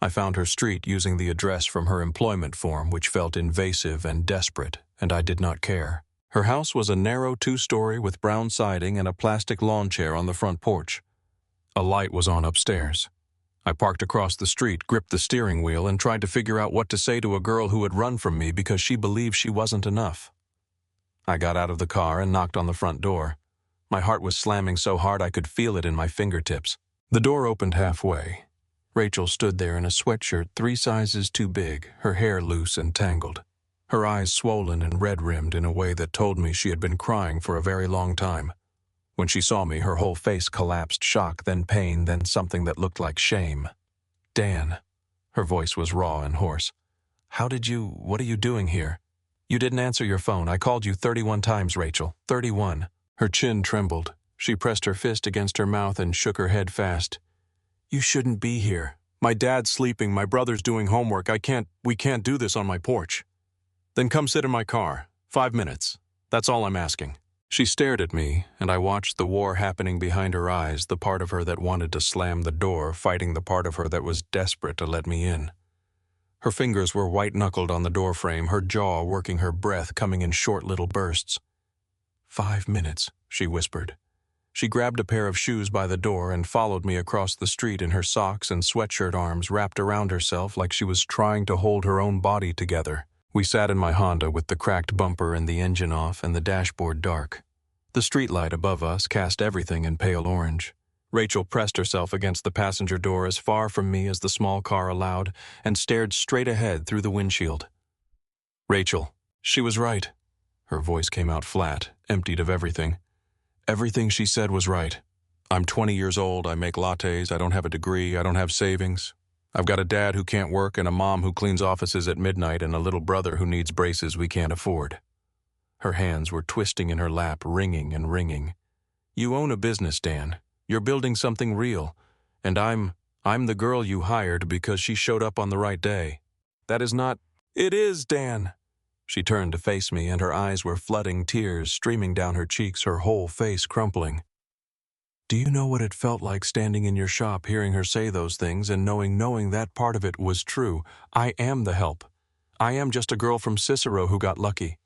I found her street using the address from her employment form, which felt invasive and desperate, and I did not care. Her house was a narrow 2-story with brown siding and a plastic lawn chair on the front porch. A light was on upstairs. I parked across the street, gripped the steering wheel, and tried to figure out what to say to a girl who had run from me because she believed she wasn't enough. I got out of the car and knocked on the front door. My heart was slamming so hard I could feel it in my fingertips. The door opened halfway. Rachel stood there in a sweatshirt 3 sizes too big, her hair loose and tangled. Her eyes swollen and red-rimmed in a way that told me she had been crying for a very long time. When she saw me, her whole face collapsed, shock, then pain, then something that looked like shame. "Dan." Her voice was raw and hoarse. What are you doing here? You didn't answer your phone. I called you 31 times, Rachel. 31. Her chin trembled. She pressed her fist against her mouth and shook her head fast. "You shouldn't be here. My dad's sleeping, my brother's doing homework. We can't do this on my porch." "Then come sit in my car. 5 minutes. That's all I'm asking." She stared at me, and I watched the war happening behind her eyes, the part of her that wanted to slam the door, fighting the part of her that was desperate to let me in. Her fingers were white-knuckled on the doorframe, her jaw working, her breath coming in short little bursts. 5 minutes, she whispered. She grabbed a pair of shoes by the door and followed me across the street in her socks and sweatshirt arms wrapped around herself like she was trying to hold her own body together. We sat in my Honda with the cracked bumper and the engine off and the dashboard dark. The streetlight above us cast everything in pale orange. Rachel pressed herself against the passenger door as far from me as the small car allowed and stared straight ahead through the windshield. "Rachel, she was right." Her voice came out flat, emptied of everything. Everything she said was right. I'm 20 years old, I make lattes, I don't have a degree, I don't have savings. I've got a dad who can't work and a mom who cleans offices at midnight and a little brother who needs braces we can't afford. Her hands were twisting in her lap, ringing and ringing. "You own a business, Dan. You're building something real. And I'm the girl you hired because she showed up on the right day. That is not—" "It is, Dan." She turned to face me, and her eyes were flooding, tears streaming down her cheeks, her whole face crumpling. "Do you know what it felt like standing in your shop, hearing her say those things, and knowing that part of it was true? I am the help. I am just a girl from Cicero who got lucky.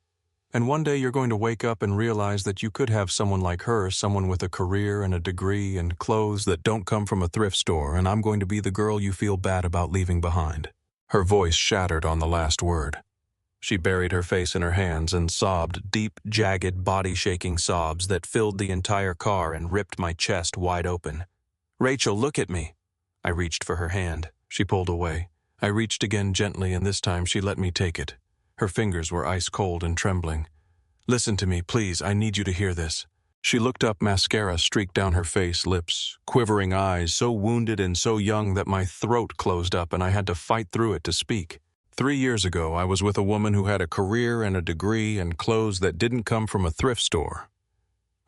And one day you're going to wake up and realize that you could have someone like her, someone with a career and a degree and clothes that don't come from a thrift store, and I'm going to be the girl you feel bad about leaving behind." Her voice shattered on the last word. She buried her face in her hands and sobbed deep, jagged, body-shaking sobs that filled the entire car and ripped my chest wide open. "Rachel, look at me." I reached for her hand. She pulled away. I reached again gently, and this time she let me take it. Her fingers were ice-cold and trembling. "Listen to me, please. I need you to hear this." She looked up, mascara streaked down her face, lips, quivering eyes, so wounded and so young that my throat closed up and I had to fight through it to speak. 3 years ago, I was with a woman who had a career and a degree and clothes that didn't come from a thrift store.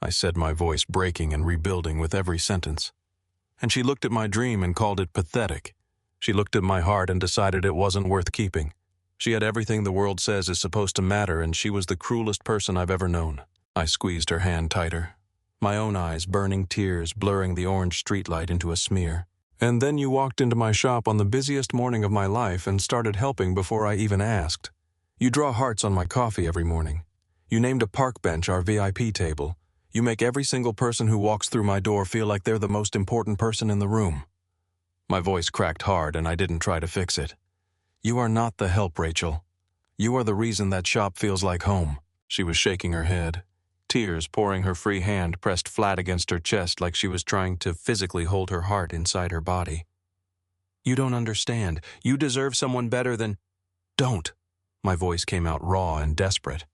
I said, my voice breaking and rebuilding with every sentence. And she looked at my dream and called it pathetic. She looked at my heart and decided it wasn't worth keeping. She had everything the world says is supposed to matter, and she was the cruelest person I've ever known. I squeezed her hand tighter, my own eyes burning tears blurring the orange streetlight into a smear. "And then you walked into my shop on the busiest morning of my life and started helping before I even asked. You draw hearts on my coffee every morning. You named a park bench our VIP table. You make every single person who walks through my door feel like they're the most important person in the room." My voice cracked hard and I didn't try to fix it. "You are not the help, Rachel. You are the reason that shop feels like home." She was shaking her head, tears pouring, her free hand pressed flat against her chest like she was trying to physically hold her heart inside her body. "You don't understand. You deserve someone better than—" "Don't." My voice came out raw and desperate.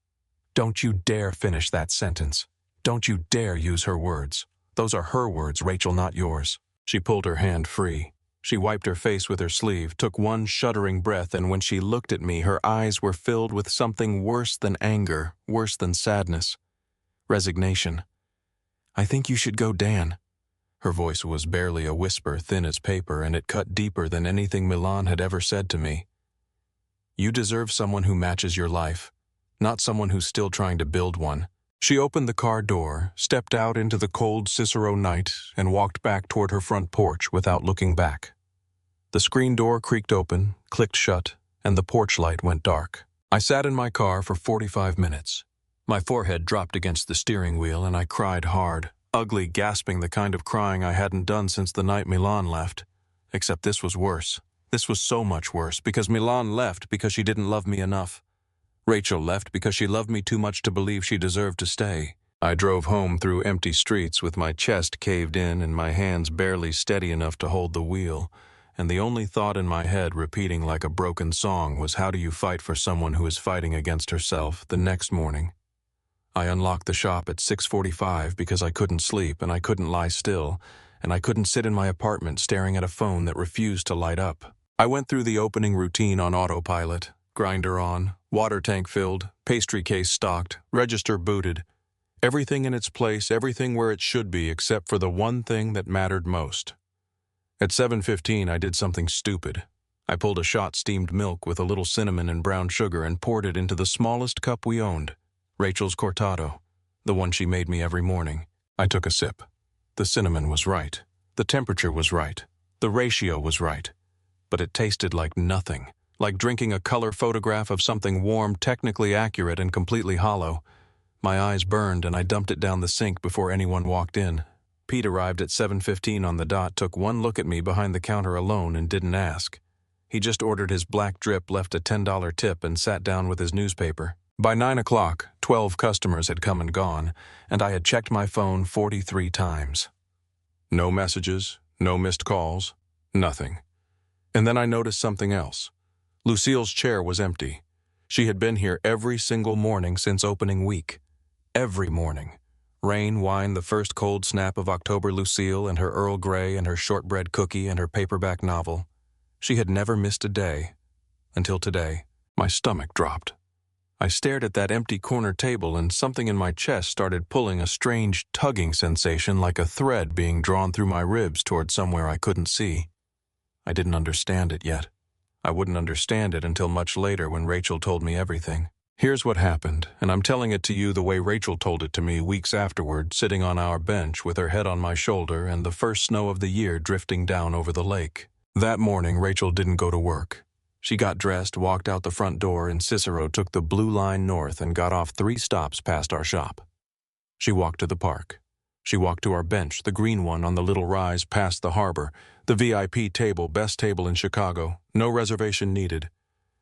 "Don't you dare finish that sentence. Don't you dare use her words. Those are her words, Rachel, not yours." She pulled her hand free. She wiped her face with her sleeve, took one shuddering breath, and when she looked at me, her eyes were filled with something worse than anger, worse than sadness. Resignation. "I think you should go, Dan." Her voice was barely a whisper, thin as paper, and it cut deeper than anything Milan had ever said to me. "You deserve someone who matches your life, not someone who's still trying to build one." She opened the car door, stepped out into the cold Cicero night, and walked back toward her front porch without looking back. The screen door creaked open, clicked shut, and the porch light went dark. I sat in my car for 45 minutes. My forehead dropped against the steering wheel and I cried hard, ugly, gasping, the kind of crying I hadn't done since the night Milan left. Except this was worse. This was so much worse, because Milan left because she didn't love me enough. Rachel left because she loved me too much to believe she deserved to stay. I drove home through empty streets with my chest caved in and my hands barely steady enough to hold the wheel, and the only thought in my head repeating like a broken song was, how do you fight for someone who is fighting against herself? The next morning, I unlocked the shop at 6:45 because I couldn't sleep and I couldn't lie still, and I couldn't sit in my apartment staring at a phone that refused to light up. I went through the opening routine on autopilot, grinder on, water tank filled, pastry case stocked, register booted. Everything in its place, everything where it should be, except for the one thing that mattered most. At 7:15, I did something stupid. I pulled a shot steamed milk with a little cinnamon and brown sugar and poured it into the smallest cup we owned, Rachel's cortado, the one she made me every morning. I took a sip. The cinnamon was right. The temperature was right. The ratio was right. But it tasted like nothing, like drinking a color photograph of something warm, technically accurate, and completely hollow. My eyes burned and I dumped it down the sink before anyone walked in. Pete arrived at 7:15 on the dot, took one look at me behind the counter alone and didn't ask. He just ordered his black drip, left a $10 tip, and sat down with his newspaper. By 9 o'clock, 12 customers had come and gone, and I had checked my phone 43 times. No messages, no missed calls, nothing. And then I noticed something else. Lucille's chair was empty. She had been here every single morning since opening week. Every morning. Rain, wine, the first cold snap of October, Lucille and her Earl Grey and her shortbread cookie and her paperback novel. She had never missed a day. Until today, my stomach dropped. I stared at that empty corner table and something in my chest started pulling, a strange tugging sensation like a thread being drawn through my ribs toward somewhere I couldn't see. I didn't understand it yet. I wouldn't understand it until much later when Rachel told me everything. Here's what happened, and I'm telling it to you the way Rachel told it to me weeks afterward, sitting on our bench with her head on my shoulder and the first snow of the year drifting down over the lake. That morning, Rachel didn't go to work. She got dressed, walked out the front door, and Cicero took the blue line north and got off 3 stops past our shop. She walked to the park. She walked to our bench, the green one on the little rise past the harbor, the VIP table, best table in Chicago, no reservation needed.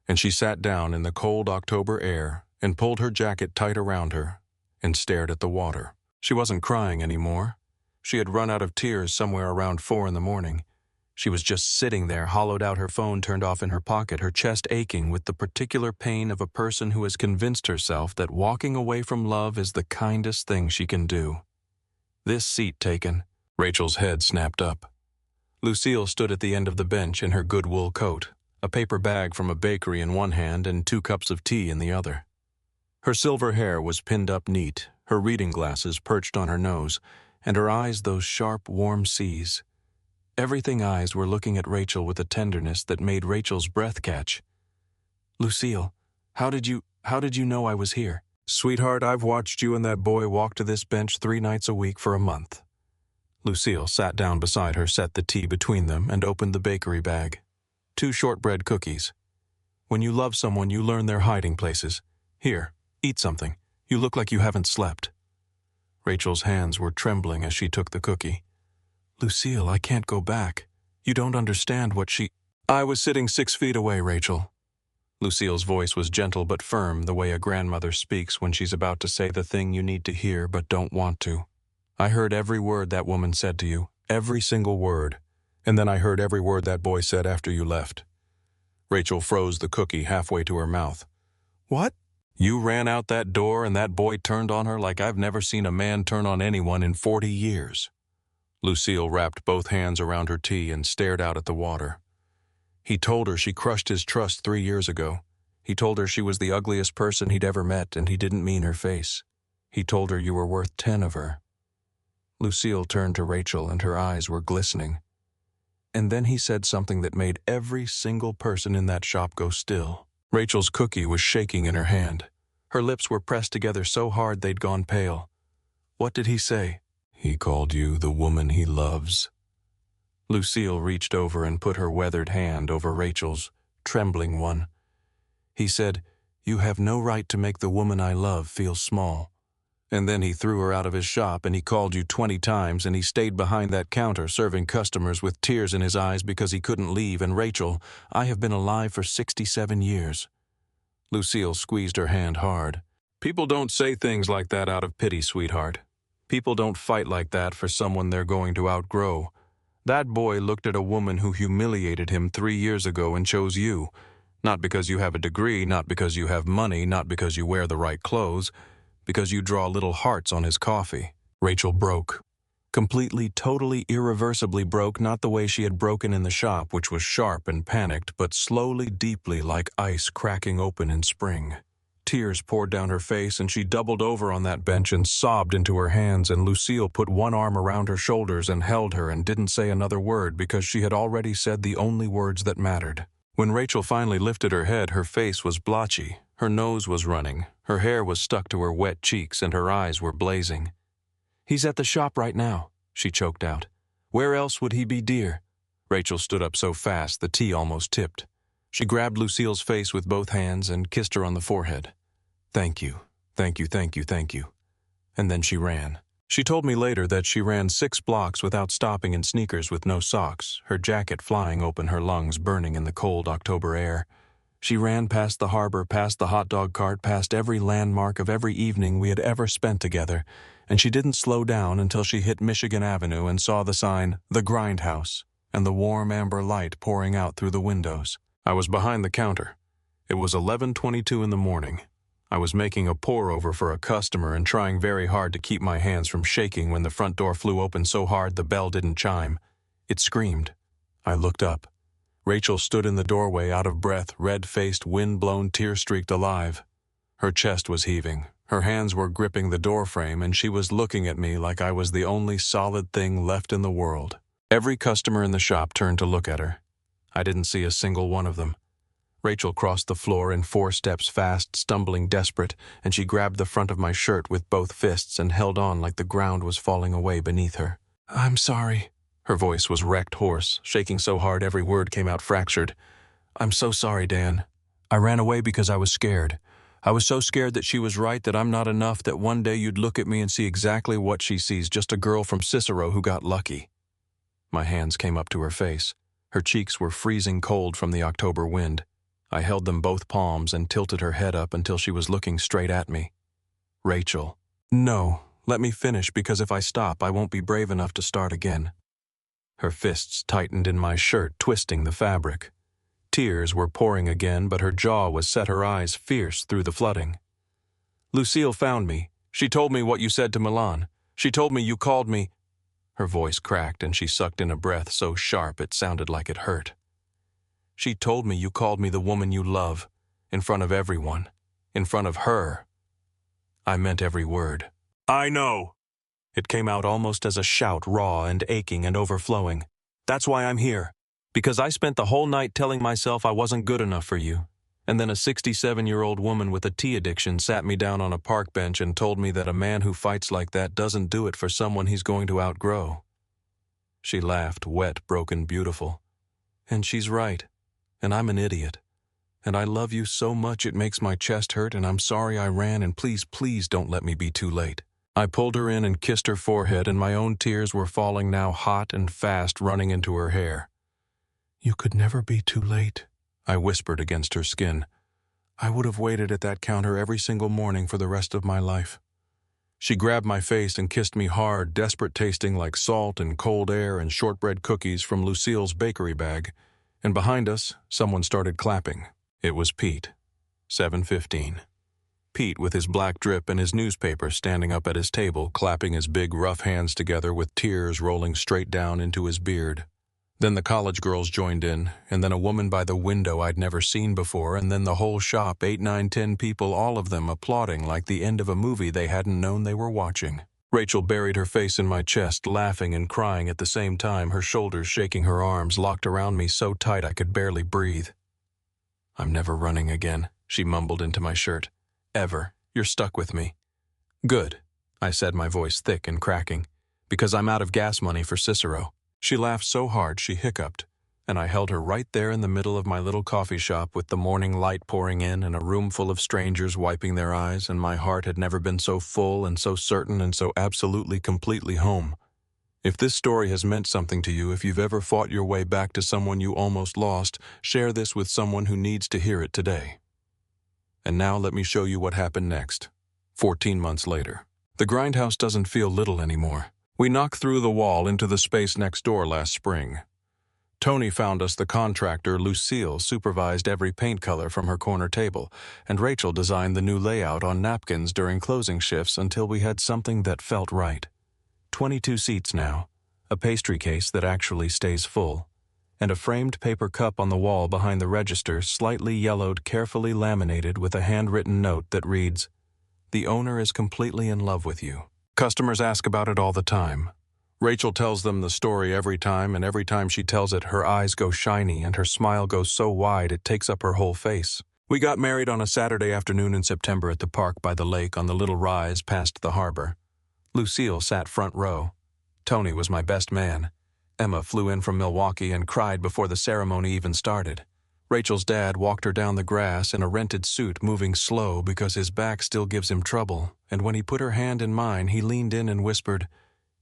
And she sat down in the cold October air and pulled her jacket tight around her and stared at the water. She wasn't crying anymore. She had run out of tears somewhere around 4 in the morning. She was just sitting there, hollowed out, her phone turned off in her pocket, her chest aching with the particular pain of a person who has convinced herself that walking away from love is the kindest thing she can do. This seat taken, Rachel's head snapped up. Lucille stood at the end of the bench in her good wool coat, a paper bag from a bakery in one hand and 2 cups of tea in the other. Her silver hair was pinned up neat, her reading glasses perched on her nose, and her eyes those sharp, warm seas. Everything eyes were looking at Rachel with a tenderness that made Rachel's breath catch. "Lucille, how did you know I was here?" "Sweetheart, I've watched you and that boy walk to this bench 3 nights a week for a month." Lucille sat down beside her, set the tea between them, and opened the bakery bag. 2 shortbread cookies. "When you love someone, you learn their hiding places. Here, eat something. You look like you haven't slept." Rachel's hands were trembling as she took the cookie. "Lucille, I can't go back. You don't understand what she—" "I was sitting 6 feet away, Rachel." Lucille's voice was gentle but firm, the way a grandmother speaks when she's about to say the thing you need to hear but don't want to. "I heard every word that woman said to you, every single word. And then I heard every word that boy said after you left." Rachel froze the cookie halfway to her mouth. "What?" "You ran out that door and that boy turned on her like I've never seen a man turn on anyone in 40 years. Lucille wrapped both hands around her tea and stared out at the water. "He told her she crushed his trust 3 years ago. He told her she was the ugliest person he'd ever met and he didn't mean her face. He told her you were worth 10 of her." Lucille turned to Rachel and her eyes were glistening. "And then he said something that made every single person in that shop go still." Rachel's cookie was shaking in her hand. Her lips were pressed together so hard they'd gone pale. "What did he say?" "He called you the woman he loves." Lucille reached over and put her weathered hand over Rachel's, trembling one. He said, "You have no right to make the woman I love feel small." And then he threw her out of his shop, and he called you 20 times, and he stayed behind that counter serving customers with tears in his eyes because he couldn't leave. And Rachel, I have been alive for 67 years. Lucille squeezed her hand hard. People don't say things like that out of pity, sweetheart. People don't fight like that for someone they're going to outgrow. That boy looked at a woman who humiliated him 3 years ago and chose you. Not because you have a degree, not because you have money, not because you wear the right clothes, because you draw little hearts on his coffee. Rachel broke. Completely, totally, irreversibly broke, not the way she had broken in the shop, which was sharp and panicked, but slowly, deeply, like ice cracking open in spring. Tears poured down her face, and she doubled over on that bench and sobbed into her hands, and Lucille put one arm around her shoulders and held her and didn't say another word because she had already said the only words that mattered. When Rachel finally lifted her head, her face was blotchy, her nose was running, her hair was stuck to her wet cheeks, and her eyes were blazing. "He's at the shop right now," she choked out. "Where else would he be, dear?" Rachel stood up so fast the tea almost tipped. She grabbed Lucille's face with both hands and kissed her on the forehead. "Thank you, thank you, thank you, thank you." And then she ran. She told me later that she ran 6 blocks without stopping in sneakers with no socks, her jacket flying open, her lungs burning in the cold October air. She ran past the harbor, past the hot dog cart, past every landmark of every evening we had ever spent together, and she didn't slow down until she hit Michigan Avenue and saw the sign, "The Grindhouse," and the warm amber light pouring out through the windows. I was behind the counter. It was 11:22 in the morning. I was making a pour-over for a customer and trying very hard to keep my hands from shaking when the front door flew open so hard the bell didn't chime. It screamed. I looked up. Rachel stood in the doorway, out of breath, red-faced, wind-blown, tear-streaked alive. Her chest was heaving. Her hands were gripping the doorframe, and she was looking at me like I was the only solid thing left in the world. Every customer in the shop turned to look at her. I didn't see a single one of them. Rachel crossed the floor in 4 steps fast, stumbling desperate, and she grabbed the front of my shirt with both fists and held on like the ground was falling away beneath her. "I'm sorry." Her voice was wrecked hoarse, shaking so hard every word came out fractured. "I'm so sorry, Dan. I ran away because I was scared. I was so scared that she was right, that I'm not enough, that one day you'd look at me and see exactly what she sees, just a girl from Cicero who got lucky." My hands came up to her face. Her cheeks were freezing cold from the October wind. I held them both palms and tilted her head up until she was looking straight at me. "Rachel." "No, let me finish, because if I stop, I won't be brave enough to start again." Her fists tightened in my shirt, twisting the fabric. Tears were pouring again, but her jaw was set, her eyes fierce through the flooding. "Lucille found me. She told me what you said to Milan. She told me you called me—" Her voice cracked and she sucked in a breath so sharp it sounded like it hurt. "She told me you called me the woman you love, in front of everyone, in front of her." I meant every word. "I know." It came out almost as a shout, raw and aching and overflowing. "That's why I'm here. Because I spent the whole night telling myself I wasn't good enough for you. And then a 67-year-old woman with a tea addiction sat me down on a park bench and told me that a man who fights like that doesn't do it for someone he's going to outgrow." She laughed, wet, broken, beautiful. "And she's right. And I'm an idiot. And I love you so much it makes my chest hurt, and I'm sorry I ran, and please, please don't let me be too late." I pulled her in and kissed her forehead, and my own tears were falling now, hot and fast, running into her hair. "You could never be too late," I whispered against her skin. "I would have waited at that counter every single morning for the rest of my life." She grabbed my face and kissed me hard, desperate, tasting like salt and cold air and shortbread cookies from Lucille's bakery bag. And behind us, someone started clapping. It was Pete. 7:15. Pete, with his black drip and his newspaper, standing up at his table, clapping his big, rough hands together with tears rolling straight down into his beard. Then the college girls joined in, and then a woman by the window I'd never seen before, and then the whole shop, 8, 9, 10 people, all of them applauding like the end of a movie they hadn't known they were watching. Rachel buried her face in my chest, laughing and crying at the same time, her shoulders shaking, her arms locked around me so tight I could barely breathe. "I'm never running again," she mumbled into my shirt. "Ever. You're stuck with me." "Good," I said, my voice thick and cracking, "because I'm out of gas money for Cicero." She laughed so hard she hiccuped, and I held her right there in the middle of my little coffee shop with the morning light pouring in and a room full of strangers wiping their eyes, and my heart had never been so full and so certain and so absolutely completely home. If this story has meant something to you, if you've ever fought your way back to someone you almost lost, share this with someone who needs to hear it today. And now let me show you what happened next. 14 months later. The grindhouse doesn't feel little anymore. We knocked through the wall into the space next door last spring. Tony found us the contractor. Lucille supervised every paint color from her corner table, and Rachel designed the new layout on napkins during closing shifts until we had something that felt right. 22 seats now, a pastry case that actually stays full, and a framed paper cup on the wall behind the register, slightly yellowed, carefully laminated with a handwritten note that reads, "The owner is completely in love with you." Customers ask about it all the time. Rachel tells them the story every time, and every time she tells it, her eyes go shiny and her smile goes so wide it takes up her whole face. We got married on a Saturday afternoon in September at the park by the lake on the little rise past the harbor. Lucille sat front row. Tony was my best man. Emma flew in from Milwaukee and cried before the ceremony even started. Rachel's dad walked her down the grass in a rented suit, moving slow because his back still gives him trouble, and when he put her hand in mine, he leaned in and whispered,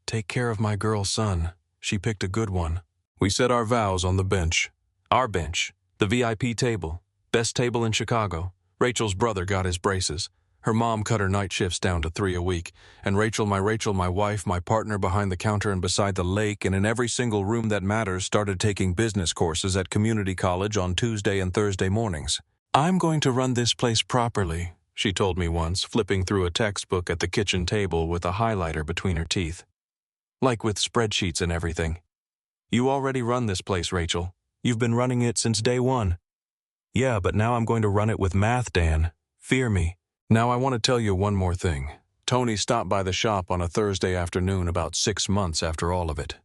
"Take care of my girl, son. She picked a good one." We said our vows on the bench. Our bench, the VIP table, best table in Chicago. Rachel's brother got his braces. Her mom cut her night shifts down to 3 a week, and Rachel, my wife, my partner behind the counter and beside the lake and in every single room that matters, started taking business courses at community college on Tuesday and Thursday mornings. "I'm going to run this place properly," she told me once, flipping through a textbook at the kitchen table with a highlighter between her teeth. "Like with spreadsheets and everything." "You already run this place, Rachel. You've been running it since day one." "Yeah, but now I'm going to run it with math, Dan. Fear me." Now I want to tell you one more thing. Tony stopped by the shop on a Thursday afternoon about 6 months after all of it.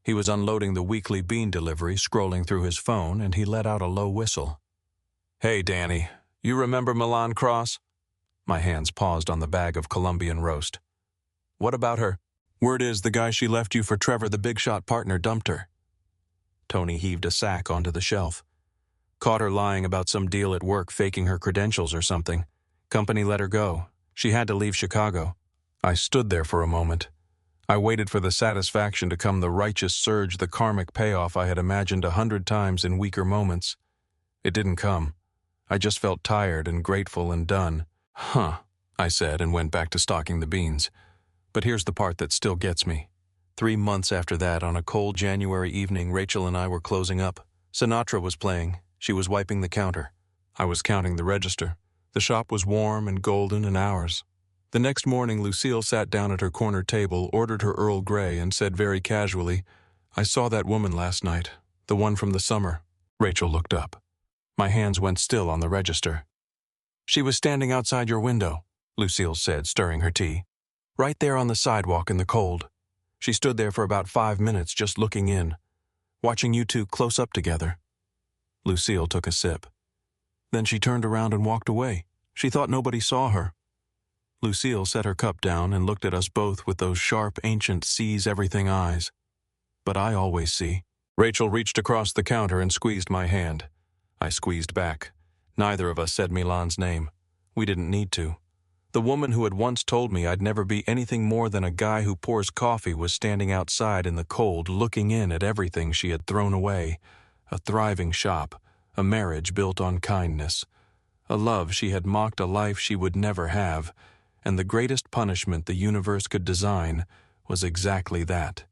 He was unloading the weekly bean delivery, scrolling through his phone, and he let out a low whistle. "Hey, Danny, you remember Milan Cross?" My hands paused on the bag of Colombian roast. "What about her?" "Word is the guy she left you for, Trevor, the big shot partner, dumped her." Tony heaved a sack onto the shelf. "Caught her lying about some deal at work, faking her credentials or something. Company let her go. She had to leave Chicago." I stood there for a moment. I waited for the satisfaction to come, the righteous surge, the karmic payoff I had imagined 100 times in weaker moments. It didn't come. I just felt tired and grateful and done. "Huh," I said, and went back to stocking the beans. But here's the part that still gets me. 3 months after that, on a cold January evening, Rachel and I were closing up. Sinatra was playing. She was wiping the counter. I was counting the register. The shop was warm and golden and ours. The next morning, Lucille sat down at her corner table, ordered her Earl Grey, and said very casually, "I saw that woman last night, the one from the summer." Rachel looked up. My hands went still on the register. "She was standing outside your window," Lucille said, stirring her tea. "Right there on the sidewalk in the cold. She stood there for about 5 minutes just looking in, watching you two close up together." Lucille took a sip. "Then she turned around and walked away. She thought nobody saw her." Lucille set her cup down and looked at us both with those sharp, ancient, sees everything eyes. "But I always see." Rachel reached across the counter and squeezed my hand. I squeezed back. Neither of us said Milan's name. We didn't need to. The woman who had once told me I'd never be anything more than a guy who pours coffee was standing outside in the cold, looking in at everything she had thrown away. A thriving shop. A marriage built on kindness, a love she had mocked, a life she would never have, and the greatest punishment the universe could design was exactly that.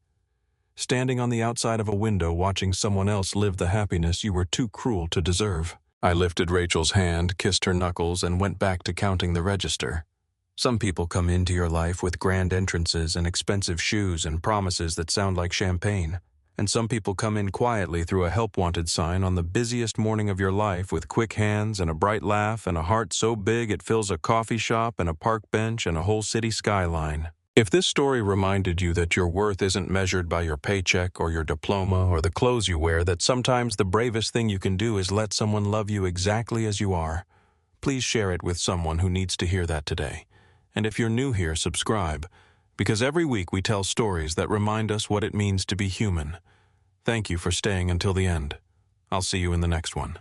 Standing on the outside of a window watching someone else live the happiness you were too cruel to deserve. I lifted Rachel's hand, kissed her knuckles, and went back to counting the register. Some people come into your life with grand entrances and expensive shoes and promises that sound like champagne. And some people come in quietly through a help-wanted sign on the busiest morning of your life with quick hands and a bright laugh and a heart so big it fills a coffee shop and a park bench and a whole city skyline. If this story reminded you that your worth isn't measured by your paycheck or your diploma or the clothes you wear, that sometimes the bravest thing you can do is let someone love you exactly as you are, please share it with someone who needs to hear that today. And if you're new here, subscribe, because every week we tell stories that remind us what it means to be human. Thank you for staying until the end. I'll see you in the next one.